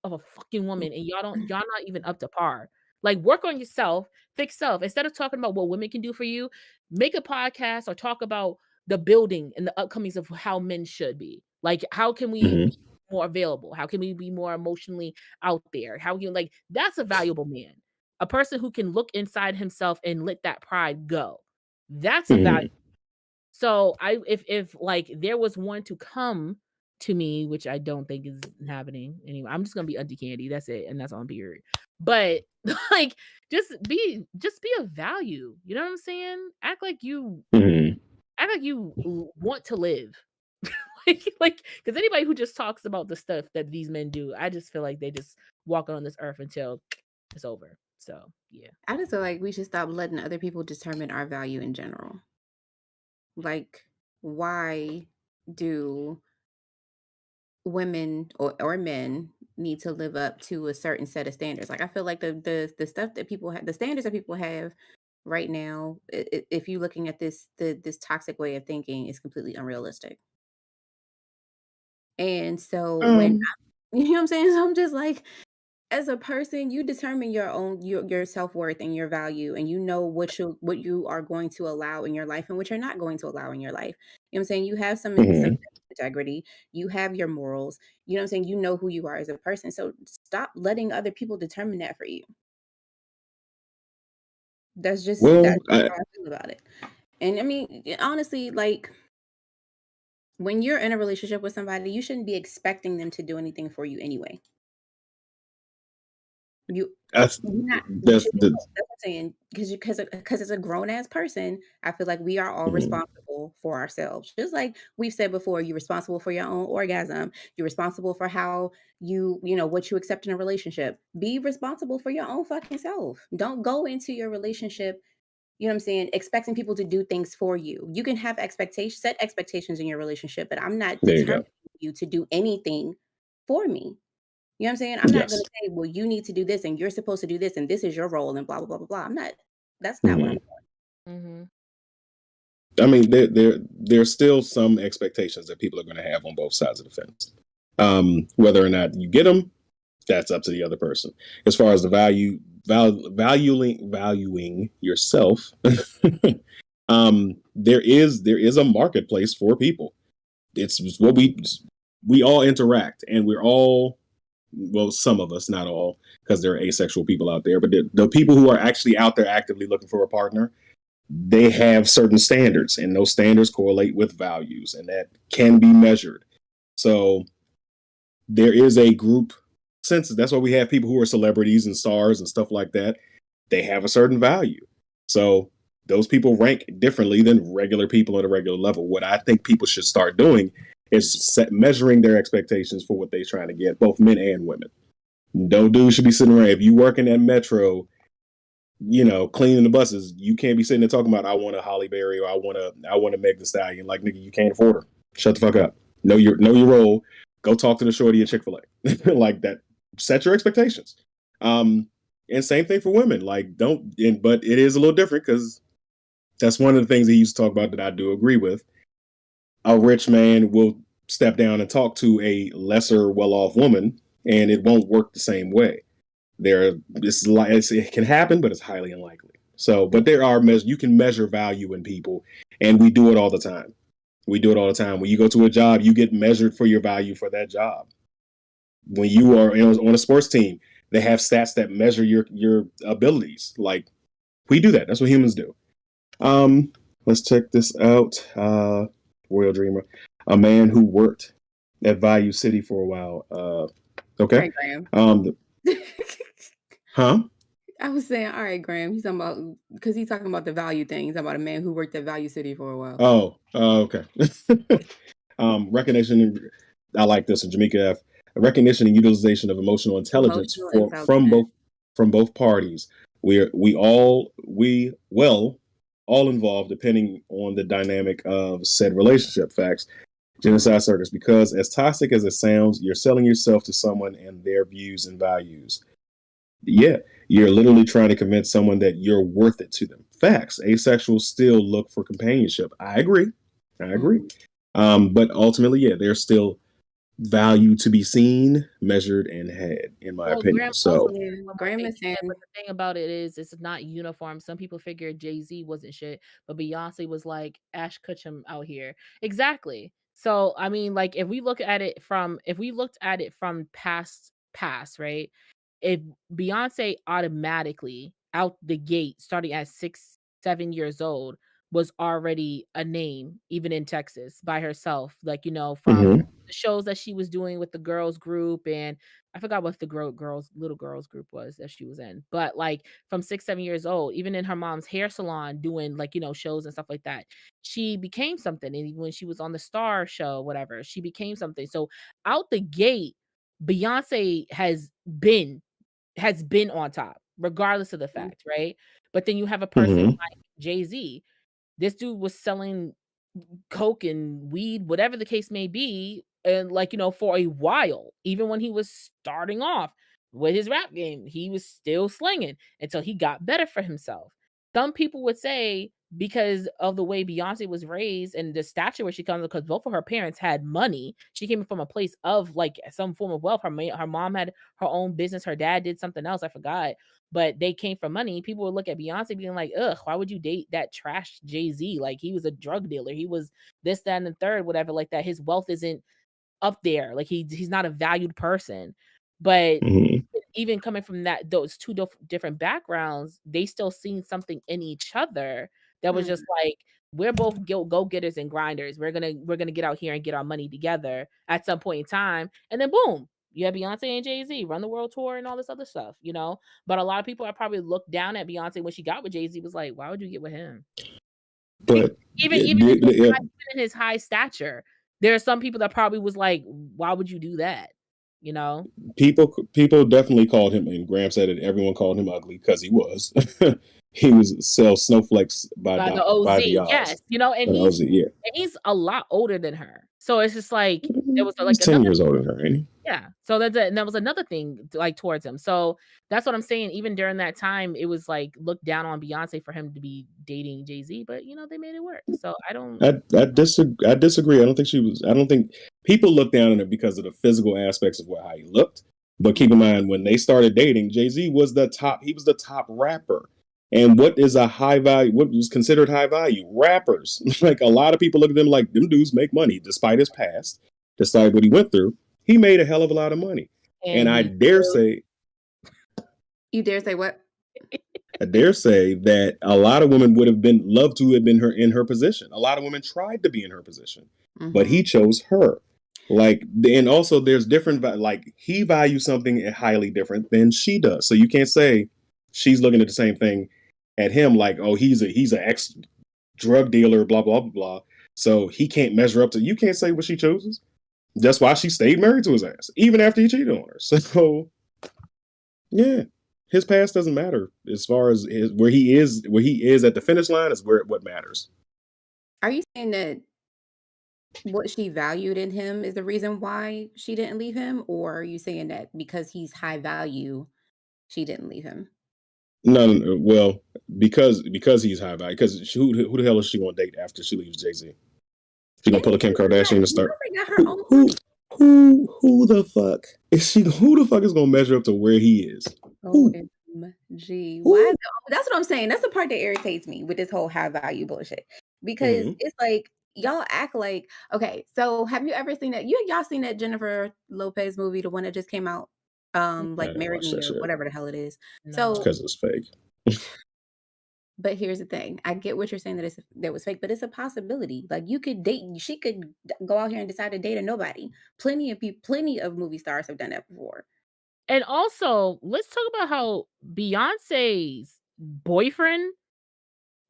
of a fucking woman, and y'all not even up to par. Like, work on yourself, fix self. Instead of talking about what women can do for you, make a podcast or talk about the building and the upcomings of how men should be. Like, how can we be more available? How can we be more emotionally out there? How can, like, that's a valuable man. A person who can look inside himself and let that pride go. That's a value. So if like there was one to come to me, which I don't think is happening anyway. I'm just gonna be Auntie Candy. That's it, and that's on period. But like, just be a value. You know what I'm saying? Act like you want to live. like because anybody who just talks about the stuff that these men do, I just feel like they just walk on this earth until it's over. So yeah, I just feel like we should stop letting other people determine our value in general. Like, why do women or men need to live up to a certain set of standards? Like, I feel like the stuff that people have, the standards that people have right now, if you're looking at this toxic way of thinking, is completely unrealistic. And so when you know what I'm saying? So I'm just like, as a person, you determine your own your self-worth and your value, and you know what you are going to allow in your life and what you're not going to allow in your life. You know what I'm saying? You have some integrity, you have your morals, you know what I'm saying? You know who you are as a person. So stop letting other people determine that for you. Well, That's how I feel about it. And I mean, honestly, like when you're in a relationship with somebody, you shouldn't be expecting them to do anything for you anyway. You that's not you that's should be the that's what I'm saying, because as a grown ass person, I feel like we are all responsible for ourselves. Just like we've said before, you're responsible for your own orgasm. You're responsible for how you know, what you accept in a relationship. Be responsible for your own fucking self. Don't go into your relationship, you know what I'm saying, expecting people to do things for you. You can have expectations, set expectations in your relationship, but I'm not there you go. determining you to do anything for me. You know what I'm saying? I'm not gonna Yes. say, "Well, you need to do this, and you're supposed to do this, and this is your role, and blah, blah, blah, blah, blah." I'm not that's not what I'm mm-hmm. I mean, there's still some expectations that people are going to have on both sides of the fence. Whether or not you get them, that's up to the other person. As far as the valuing yourself, there is a marketplace for people. It's what we all interact, and we're all, well, some of us, not all, because there are asexual people out there, but the people who are actually out there actively looking for a partner, they have certain standards, and those standards correlate with values, and that can be measured. So there is a group census. That's why we have people who are celebrities and stars and stuff like that. They have a certain value. So those people rank differently than regular people at a regular level. What I think people should start doing is measuring their expectations for what they're trying to get, both men and women. No dude should be sitting around. If you working at Metro, cleaning the buses, you can't be sitting there talking about, I want a Holly Berry, or I want to Meg the Stallion. Like, nigga, you can't afford her. Shut the fuck up. Know your role. Go talk to the shorty at Chick-fil-A. Like that. Set your expectations. And same thing for women. Like, but it is a little different, because that's one of the things he used to talk about that I do agree with. A rich man will step down and talk to a lesser well-off woman, and it won't work the same way. It can happen, but it's highly unlikely. So, but there are you can measure value in people, and we do it all the time. When you go to a job, you get measured for your value for that job. When you are on a sports team, they have stats that measure your abilities. Like, we do that. That's what humans do. Let's check this out. Royal Dreamer, a man who worked at Value City for a while. Okay. Right, Graham. Huh? I was saying, all right, Graham. He's talking about, because he's talking about the value thing. He's talking about a man who worked at Value City for a while. Okay. Recognition. I like this in Jamaica F. Recognition and utilization of emotional intelligence from both parties. All involved, depending on the dynamic of said relationship. Facts. Genocide Circus. Because as toxic as it sounds, you're selling yourself to someone and their views and values. Yeah, you're literally trying to convince someone that you're worth it to them. Facts. Asexuals still look for companionship. I agree. But ultimately, yeah, there's still value to be seen, measured, and had, in my opinion. Graham is saying, but the thing about it is, it's not uniform. Some people figured Jay-Z wasn't shit, but Beyonce was like Ash Ketchum out here. Exactly. So, I mean, like, if we looked at it from past, right? If Beyonce automatically out the gate, starting at 6, 7 years old, was already a name, even in Texas, by herself, like, from Mm-hmm. the shows that she was doing with the girls group, and I forgot what the little girls group was that she was in, but, like, from 6, 7 years old, even in her mom's hair salon doing, like, shows and stuff like that, she became something, and even when she was on the Star show, whatever, she became something. So, out the gate, Beyonce has been on top, regardless of the fact, right? But then you have a person Mm-hmm. like Jay-Z. This dude was selling coke and weed, whatever the case may be, and like, for a while, even when he was starting off with his rap game, he was still slinging until he got better for himself. Some people would say because of the way Beyonce was raised and the stature where she comes, because both of her parents had money. She came from a place of like some form of wealth. Her mom had her own business. Her dad did something else. I forgot, but they came from money. People would look at Beyonce being like, ugh, why would you date that trash Jay-Z? Like, he was a drug dealer. He was this, that, and the third, whatever, like that. His wealth isn't up there. Like, he's not a valued person. But Mm-hmm. even coming from those two different backgrounds, they still seen something in each other that was just like, we're both go-getters and grinders. We're gonna get out here and get our money together at some point in time. And then boom, you have Beyonce and Jay-Z run the world tour and all this other stuff. But a lot of people are probably looked down at Beyonce when she got with Jay-Z, was like, why would you get with him? But Even in his high stature, there are some people that probably was like, why would you do that? people definitely called him, and Graham said it. Everyone called him ugly because he was. He was sell snowflakes by By the by OZ, the odds. yes, and An OZ, yeah. he's a lot older than her. So it's just like there was He's like 10 another, years older than her, ain't he? yeah. So and that was another thing like towards him. So that's what I'm saying. Even during that time, it was like looked down on Beyonce for him to be dating Jay-Z, but they made it work. So I don't. I disagree. I don't think people look down on it because of the physical aspects of how he looked. But keep in mind, when they started dating, Jay-Z was the top. He was the top rapper. And what is a high value? What was considered high value? Rappers. Like, a lot of people look at them like, them dudes make money despite his past, despite what he went through. He made a hell of a lot of money. And I dare say, you dare say what? I dare say that a lot of women would have loved to have been in her position. A lot of women tried to be in her position, but he chose her. Like, and also there's different, like, he values something highly different than she does. So you can't say she's looking at the same thing at him like, oh, he's an ex drug dealer, blah, blah, blah, blah. So he can't measure up to, you can't say what she chooses. That's why she stayed married to his ass, even after he cheated on her. So yeah, his past doesn't matter as far as where he is at the finish line is what matters. Are you saying that what she valued in him is the reason why she didn't leave him? Or are you saying that because he's high value, she didn't leave him? No. Well, because he's high value. Because who the hell is she going to date after she leaves Jay-Z? She gonna pull a Kim Kardashian and start? Who the fuck is she? Who the fuck is gonna measure up to where he is? OMG. Why? That's what I'm saying. That's the part that irritates me with this whole high value bullshit. Because it's like, y'all act like, okay, so have you ever seen that? Y'all seen that Jennifer Lopez movie, the one that just came out? Like Marry Me or whatever the hell it is. No. So because it's fake. But here's the thing. I get what you're saying that was fake, but it's a possibility. Like, you could date, she could go out here and decide to date a nobody. Plenty of movie stars have done that before. And also, let's talk about how Beyonce's boyfriend,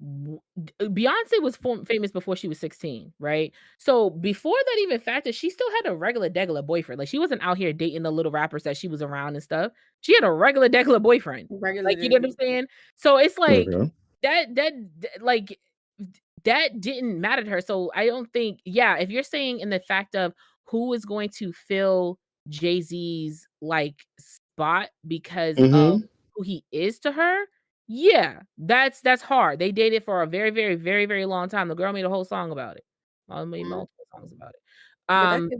Beyonce was famous before she was 16, right? So before that even factor, she still had a regular degular boyfriend. Like, she wasn't out here dating the little rappers that she was around and stuff. She had a regular degular boyfriend. Like, you know what I'm saying? So it's like like that didn't matter to her. So I don't think, yeah, if you're saying in the fact of who is going to fill Jay-Z's like spot because of who he is to her, yeah, that's hard. They dated for a very, very, very, very long time. The girl made a whole song about it. Well, made multiple songs about it.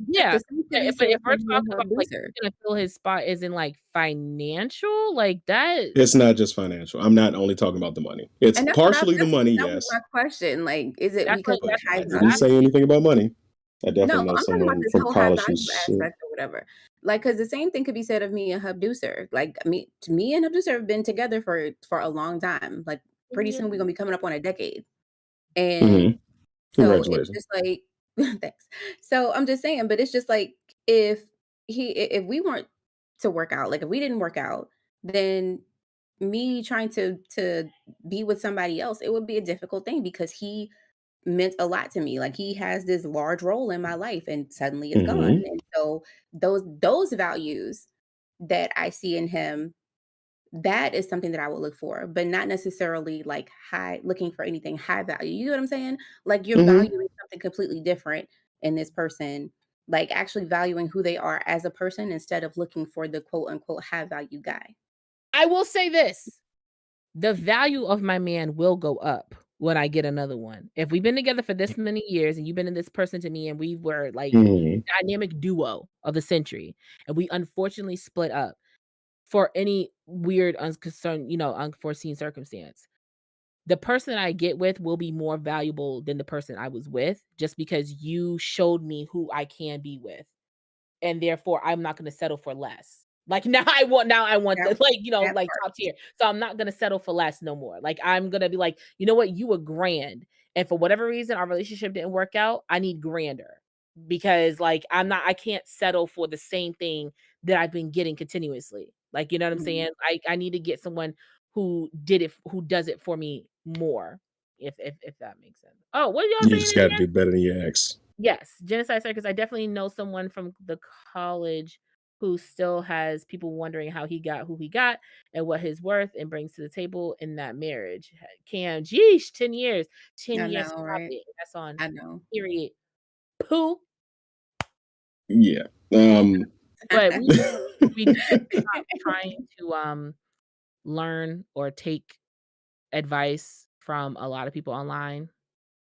Yeah. But if we're talking about like who's gonna fill his spot is in like financial, like that. It's not just financial. I'm not only talking about the money. It's partially the money, that yes. was my question. Like, is it But because I didn't say anything about money. I No, definitely know I'm talking about someone this from whole high college value who's aspect or whatever. Like, because the same thing could be said of me and Hubducer. Like, me and Hubducer have been together for a long time. Like, pretty Yeah. soon we're gonna be coming up on a decade. And Mhm. so it's Congratulations. just like thanks. So I'm just saying, but it's just like if if we weren't to work out, like if we didn't work out, then me trying to be with somebody else, it would be a difficult thing because he meant a lot to me. Like he has this large role in my life and suddenly it's gone. Mhm. And so those values that I see in him, that is something that I would look for, but not necessarily like high looking for anything high value. You know what I'm saying? Like you're Mhm. valuing something completely different in this person, like actually valuing who they are as a person instead of looking for the quote unquote high value guy. I will say this. The value of my man will go up when I get another one. If we've been together for this many years and you've been in this person to me and we were like Mhm. dynamic duo of the century and we unfortunately split up for any weird unconcerned, unforeseen circumstance. The person I get with will be more valuable than the person I was with just because you showed me who I can be with and therefore I'm not gonna settle for less. Like now I want That the that like part. top tier. So I'm not gonna settle for less no more. Like I'm gonna be like, you know what, you were grand. And for whatever reason our relationship didn't work out, I need grander. Because like I can't settle for the same thing that I've been getting continuously. Like you know what I'm Mhm. saying? I need to get someone who does it for me more. If that makes sense. Oh, what are y'all You saying just it got to again? do better than your ex. Yes, Genocide Circus. I definitely know someone from the college who still has people wondering how he got who he got and what his worth and brings to the table in that marriage. Cam, geesh, 10 years. 10 I years. know, Stop right? it. That's on I know. period. Pooh. Yeah. Um. But we need to stop trying to learn or take advice from a lot of people online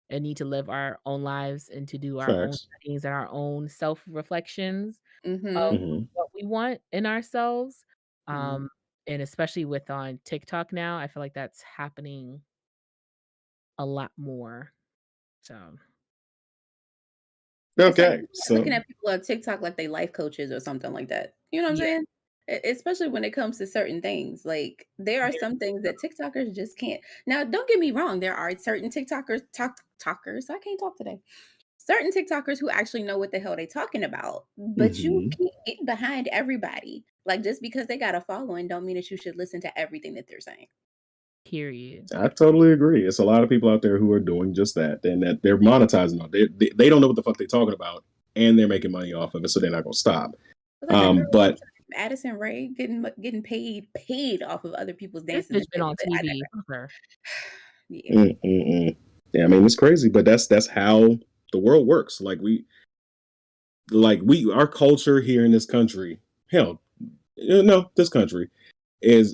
and need to live our own lives and to do our own Facts. things and our own self-reflections of Mhm. Mhm. what we want in ourselves. Mhm. Um, and especially with on TikTok now, I feel like that's happening a lot more. So It's like Okay. looking So at people on TikTok like they life coaches or something like that. You know what I'm yeah, saying? Especially when it comes to certain things. Like there are very some things that TikTokers just can't. Now, don't get me wrong. There are certain talkers. I can't talk today. Certain TikTokers who actually know what the hell they talking about. But you mhm. can't get behind everybody. Like just because they got a following, don't mean that you should listen to everything that they're saying. period. I totally agree. It's a lot of people out there who are doing just that, and that they're monetizing on. They don't know what the fuck they're talking about, and they're making money off of it, so they're not gonna stop. But like that girl, But what's her name? Addison Ray getting paid off of other people's This dances bitch and been shit. on But I TV. digress. Fuck her. Yeah. yeah, I mean it's crazy, but that's how the world works. Our culture here in this country, hell, no, this country is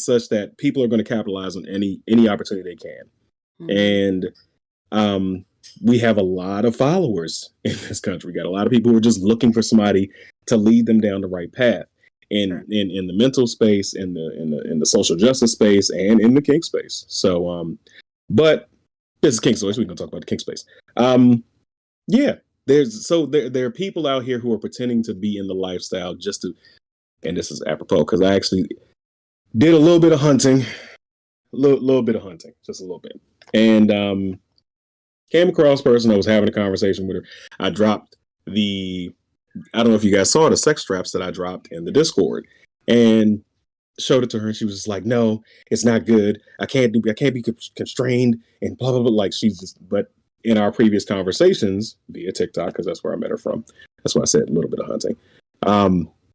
such that people are going to capitalize on any opportunity they can, Mhm. and um, we have a lot of followers in this country. We got a lot of people who are just looking for somebody to lead them down the right path. Sure. In the mental space, in the social justice space, and in the kink space. So, but this is kink space. We can talk about the kink space. Yeah, there are people out here who are pretending to be in the lifestyle just to. And this is apropos because I actually did a little bit of hunting, little bit of hunting, just a little bit, and came across a person. I was having a conversation with her. I dropped the. I don't know if you guys saw the sex straps that I dropped in the Discord, and showed it to her, and she was just like, "No, it's not good. I can't be constrained," and blah blah blah. Like she's just. But in our previous conversations via TikTok, because that's where I met her from. That's why I said a little bit of hunting.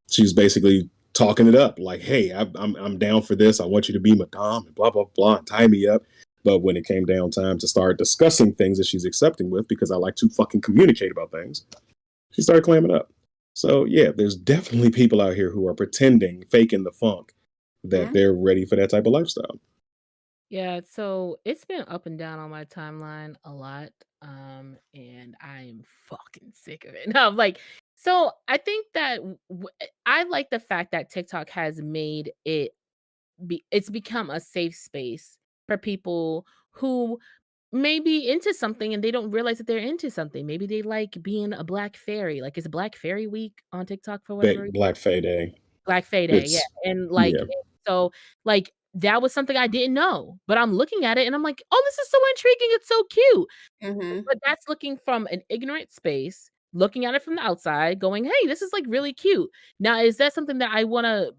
She was basically talking it up, like, "Hey, I'm down for this. I want you to be my dom, and blah blah blah, and tie me up." But when it came down time to start discussing things that she's accepting with, because I like to fucking communicate about things, she started clamming up. So yeah, there's definitely people out here who are pretending, faking the funk, that Mhm. they're ready for that type of lifestyle. Yeah, so it's been up and down on my timeline a lot. And I'm fucking sick of it. No, like, so I think that I like the fact that TikTok has made it's become a safe space for people who may be into something and they don't realize that they're into something. Maybe they like being a black fairy. Like, it's Black Fairy Week on TikTok for whatever reason. Black Fay Day. Black Fay Day, yeah, It's and, like, yeah. so, like, that was something I didn't know, but I'm looking at it and I'm like, "Oh, this is so intriguing, it's so cute." Mhm. But that's looking from an ignorant space, looking at it from the outside, going, "Hey, this is, like, really cute." Now, is that something that I wanna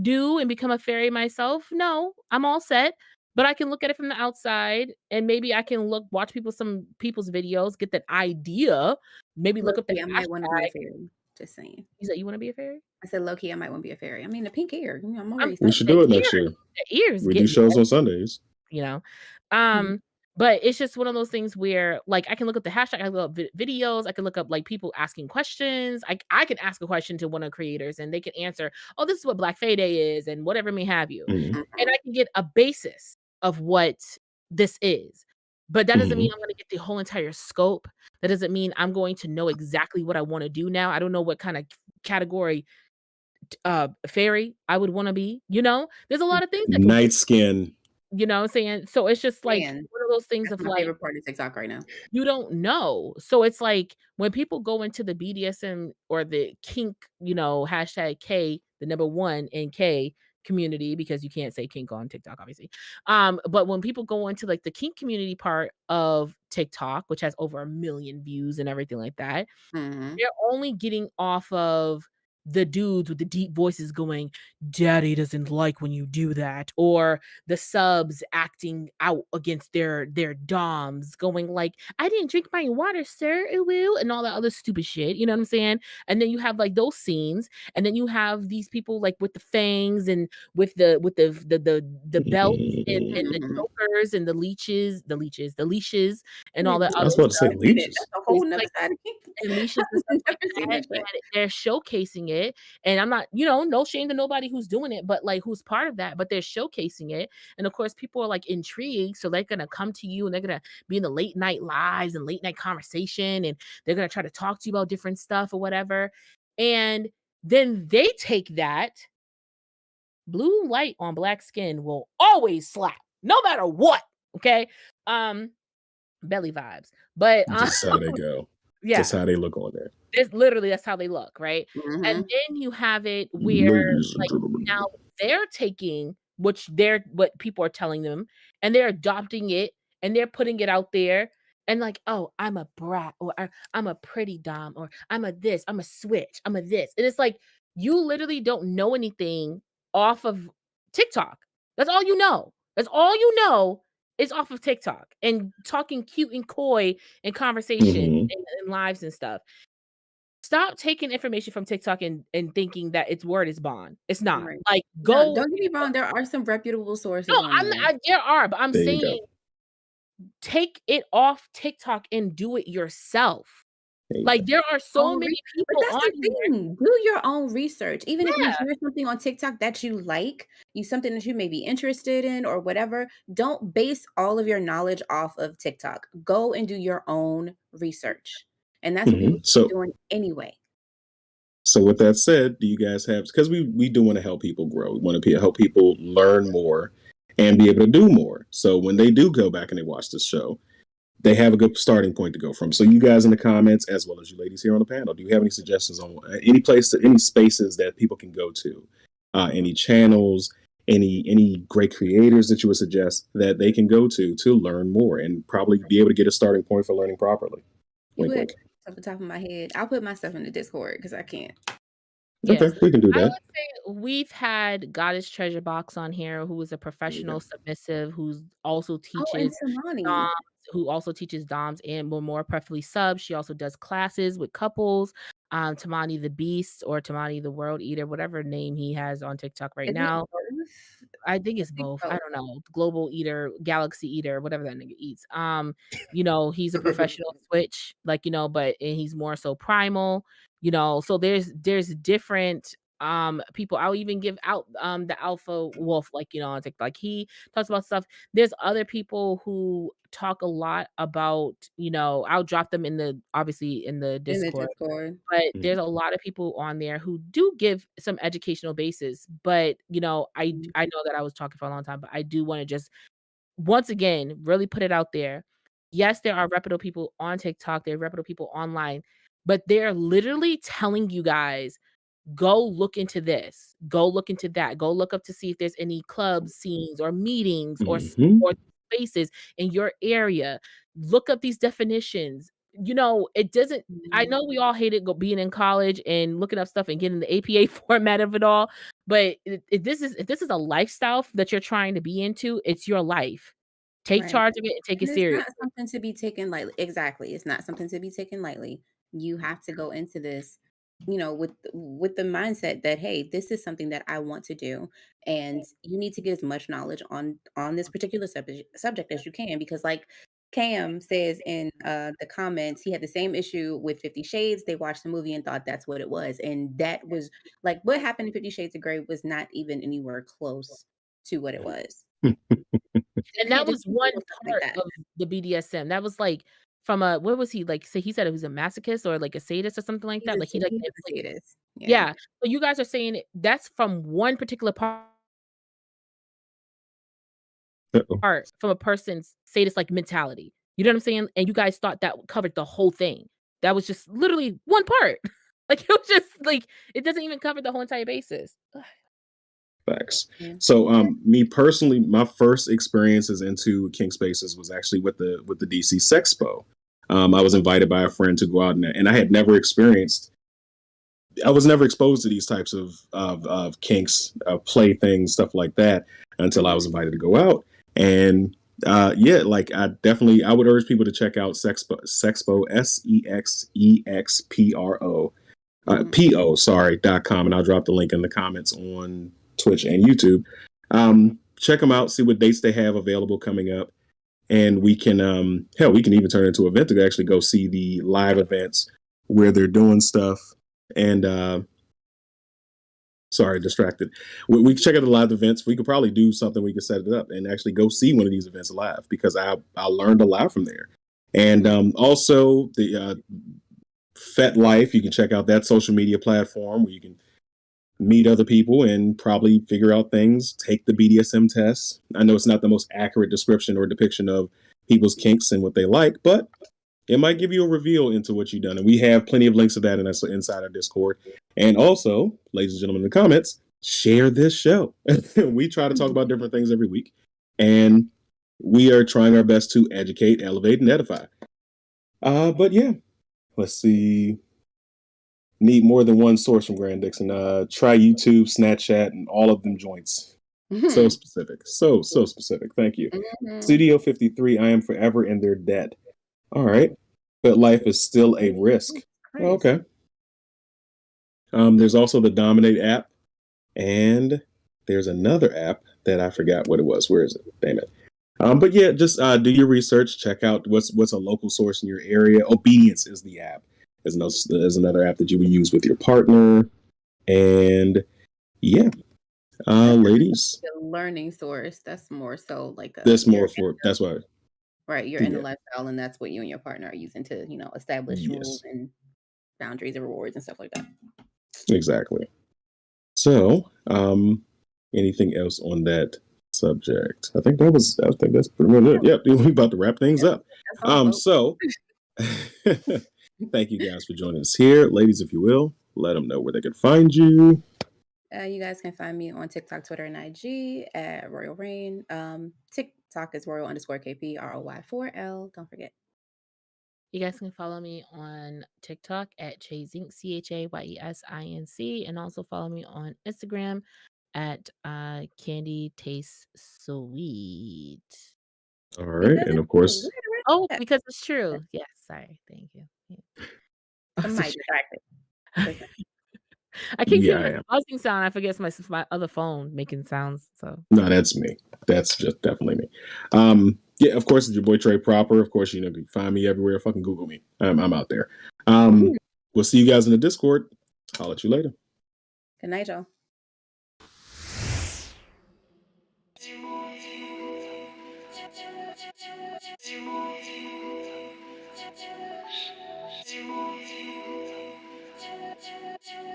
do and become a fairy myself? No, I'm all set, but I can look at it from the outside, and maybe I can watch some people's videos, get that idea, maybe look Low up the key, I might wanna be a hashtag. fairy. Just saying. You said you wanna be a fairy? I said low key, I might wanna be a fairy. I mean, the pink hair, I'm I'm already We set. should do it next year. the ears We do get me, shows on Sundays. you know? Mhm. But it's just one of those things where, like, I can look up the hashtag, I can look up videos, I can look up, like, people asking questions. I can ask a question to one of the creators, and they can answer, "Oh, this is what Black Fay Day is," and whatever may have you. Mhm. And Mhm. I can get a basis of what this is. But that doesn't mean Mhm. I'm gonna get the whole entire scope. That doesn't mean I'm going to know exactly what I wanna do now. I don't know what kinda category fairy I would wanna be, you know? There's a lot of things that go Night skin. you know what I'm saying? So it's just like Man, one of those things that's of my like, favorite part of TikTok right now. you don't know. So it's like when people go into the BDSM or the kink, hashtag K, the number one in K community, because you can't say kink on TikTok, obviously. But when people go into like the kink community part of TikTok, which has over 1 million views and everything like that, Mhm. they're only getting off of the dudes with the deep voices going, "Daddy doesn't like when you do that," or the subs acting out against their doms, going like, "I didn't drink my water, sir, ooh, ooh," and all that other stupid shit, you know what I'm saying? And then you have, like, those scenes, and then you have these people, like, with the fangs and with the belts and the Mhm. chokers and the leashes and all Wait, that I other was about to say stuff. never seen it. leeches. That's a whole It's 'nother like side of kink. and leashes and stuff I've like never seen that, that shit. and they're showcasing it, and I'm not, no shame to nobody who's doing it, but, like, who's part of that, but they're showcasing it, and, of course, people are, like, intrigued, so they're gonna come to you, and they're gonna be in the late night lives and late night conversation, and they're gonna try to talk to you about different stuff or whatever, and then they take that blue light on black skin will always slap, no matter what, okay? Um, belly vibes, but, Just how they go. Just yeah. how they look on there. It's literally that's how they look, right? And Mhm. then you have it where, Ladies and like, now gentlemen. they're taking what people are telling them, and they're adopting it, and they're putting it out there, and like, "Oh, I'm a brat," or I'm a pretty dom," or "I'm a this, I'm a switch, I'm a this." And it's like, you literally don't know anything off of TikTok. That's all you know. That's all you know is off of TikTok and talking cute and coy in conversation Mhm. and lives and stuff. Stop taking information from TikTok and thinking that its word is bond. It's not. Right. Like, No, go don't get me wrong, there are some reputable no, sources on I'm there. not there are, but I'm There you saying go. take it off TikTok and do it yourself. There you Like, go. there are so Own many re But people that's on the here. thing, do your own research. Even if you Yeah, hear something on TikTok that you like, something that you may be interested in or whatever, don't base all of your knowledge off of TikTok. Go and do your own research, and that's what people Mhm. should be doing anyway. So with that said, do you guys have, because we do want to help people grow. We want to help people learn more and be able to do more. So when they do go back and they watch this show, they have a good starting point to go from. So you guys in the comments, as well as you ladies here on the panel, do you have any suggestions on any place, any spaces that people can go to, any channels, any great creators that you would suggest that they can go to learn more and probably be able to get a starting point for learning properly? You Wink, would wink. off the top of my head. I'll put my stuff in the Discord because I can't. Okay, yes. we can do I that. would say we've had Goddess Treasure Box on here, who is a There you go. professional submissive, who's also Oh, and teaches Tamani. doms, who also teaches doms and more preferably subs. She also does classes with couples. Tamani the Beast or Tamani the World Eater, whatever name he has on TikTok right Is it now. both? I think I it's think both. I both. don't know. Global Eater, Galaxy Eater, whatever that nigga eats. He's a professional switch, like, but and he's more so primal, so there's different people. I'll even give out the alpha wolf, like, on TikTok. Like, he talks about stuff. There's other people who talk a lot about, I'll drop them obviously in the In the Discord, Discord. but Mhm. there's a lot of people on there who do give some educational basis, but, Mhm. I know that I was talking for a long time, but I do wanna just, once again, really put it out there. Yes, there are reputable people on TikTok, there are reputable people online, but they're literally telling you guys, "Go look into this, go look into that, go look up to see if there's any club scenes or meetings Mhm. or spaces in your area. Look up these definitions." You know, it doesn't I Mhm. know we all hated being in college and looking up stuff and getting the APA format of it all, but if this is a lifestyle that you're trying to be into, it's your life. Take Right. charge of it and take it And it's seriously. not something to be taken lightly. Exactly. It's not something to be taken lightly. You have to go into this, with the mindset that, hey, this is something that I want to do. And you need to get as much knowledge on this particular subject as you can. Because like Cam says in the comments, he had the same issue with 50 Shades. They watched the movie and thought that's what it was. And that was like what happened in 50 Shades of Grey was not even anywhere close to what it was. You And that can't just was be one doing stuff like part that. of the BDSM. That was, like, from a what was he, like, so he said he was a masochist or, like, a sadist or something like that? Like, he, like, He was a manipulated. sadist. Yeah. Yeah. So you guys are saying that's from one particular Uh-oh. part from a person's sadist, like, mentality. You know what I'm saying? And you guys thought that covered the whole thing. That was just literally one part. Like, it was just, like, it doesn't even cover the whole entire basis. Ugh. Facts. Yeah. So, me personally, my first experiences into kink spaces was actually with the DC Sexpo. I was invited by a friend to go out, and I had never experienced. I was never exposed to these types of kinks, play things, stuff like that, until I Mhm. was invited to go out. And yeah, like I would urge people to check out Sexpo SEXEXPRO Mhm. PO, .com, and I'll drop the link in the comments on Twitch and YouTube. Check them out, see what dates they have available coming up, and we can hell, we can even turn it into an event to actually go see the live events where they're doing stuff. And sorry, distracted. We can check out the live events. We could probably do something. We could set it up and actually go see one of these events live because I learned a lot from there. And Mhm. also the Fet Life, you can check out that social media platform where you can meet other people and probably figure out things, take the BDSM test. I know it's not the most accurate description or depiction of people's kinks and what they like, but it might give you a reveal into what you've done. And we have plenty of links to that inside our Discord. And also, ladies and gentlemen in the comments, share this show. We try to talk about different things every week. And we are trying our best to educate, elevate, and edify. But yeah, let's see. Need more than one source from Grand Dixon. Try YouTube, Snapchat, and all of them joints. So Mhm. specific. So specific. Thank you. Mhm. Studio 53, I am forever and they're dead. All right. But life is still a risk. Oh, Christ. okay. There's also the Dominate app, and there's another app that I forgot what it was. Where is it? Damn it. But yeah, just do your research. Check out what's a local source in your area. Obedience is the app. There's another app that you would use with your partner. And yeah, That's not ladies, a learning source. That's more so like that's more for that's why. you're in the Yeah, lifestyle and that's what you and your partner are using to, establish rules yes, and boundaries and rewards and stuff like that. exactly. So, anything else on that subject? I think that's pretty much it. Yep, we about to wrap things Yep. up. That's all, folks. So thank you guys for joining us here, ladies. If you will, let them know where they can find you. You guys can find me on TikTok, Twitter, and IG at Royal Rain. TikTok is Royal_KP ROY4L. Don't forget. You guys can follow me on TikTok at Chaysinc, CHAYESINC, and also follow me on Instagram at Candy Tastes Sweet. All right, Because and it's of true. Where course, the rest Oh, at? because it's true. Yes, sorry. Thank you. Yeah. Somebody distracted. Listen. I keep yeah, hearing I the am. buzzing sound. I forget it's my other phone making sounds. So No, that's me. That's just definitely me. Yeah, of course, it's your boy Trey Proper. Of course, you can find me everywhere. Fucking Google me. I'm out there. Mhm. We'll see you guys in the Discord. I'll let you later. Good night, y'all.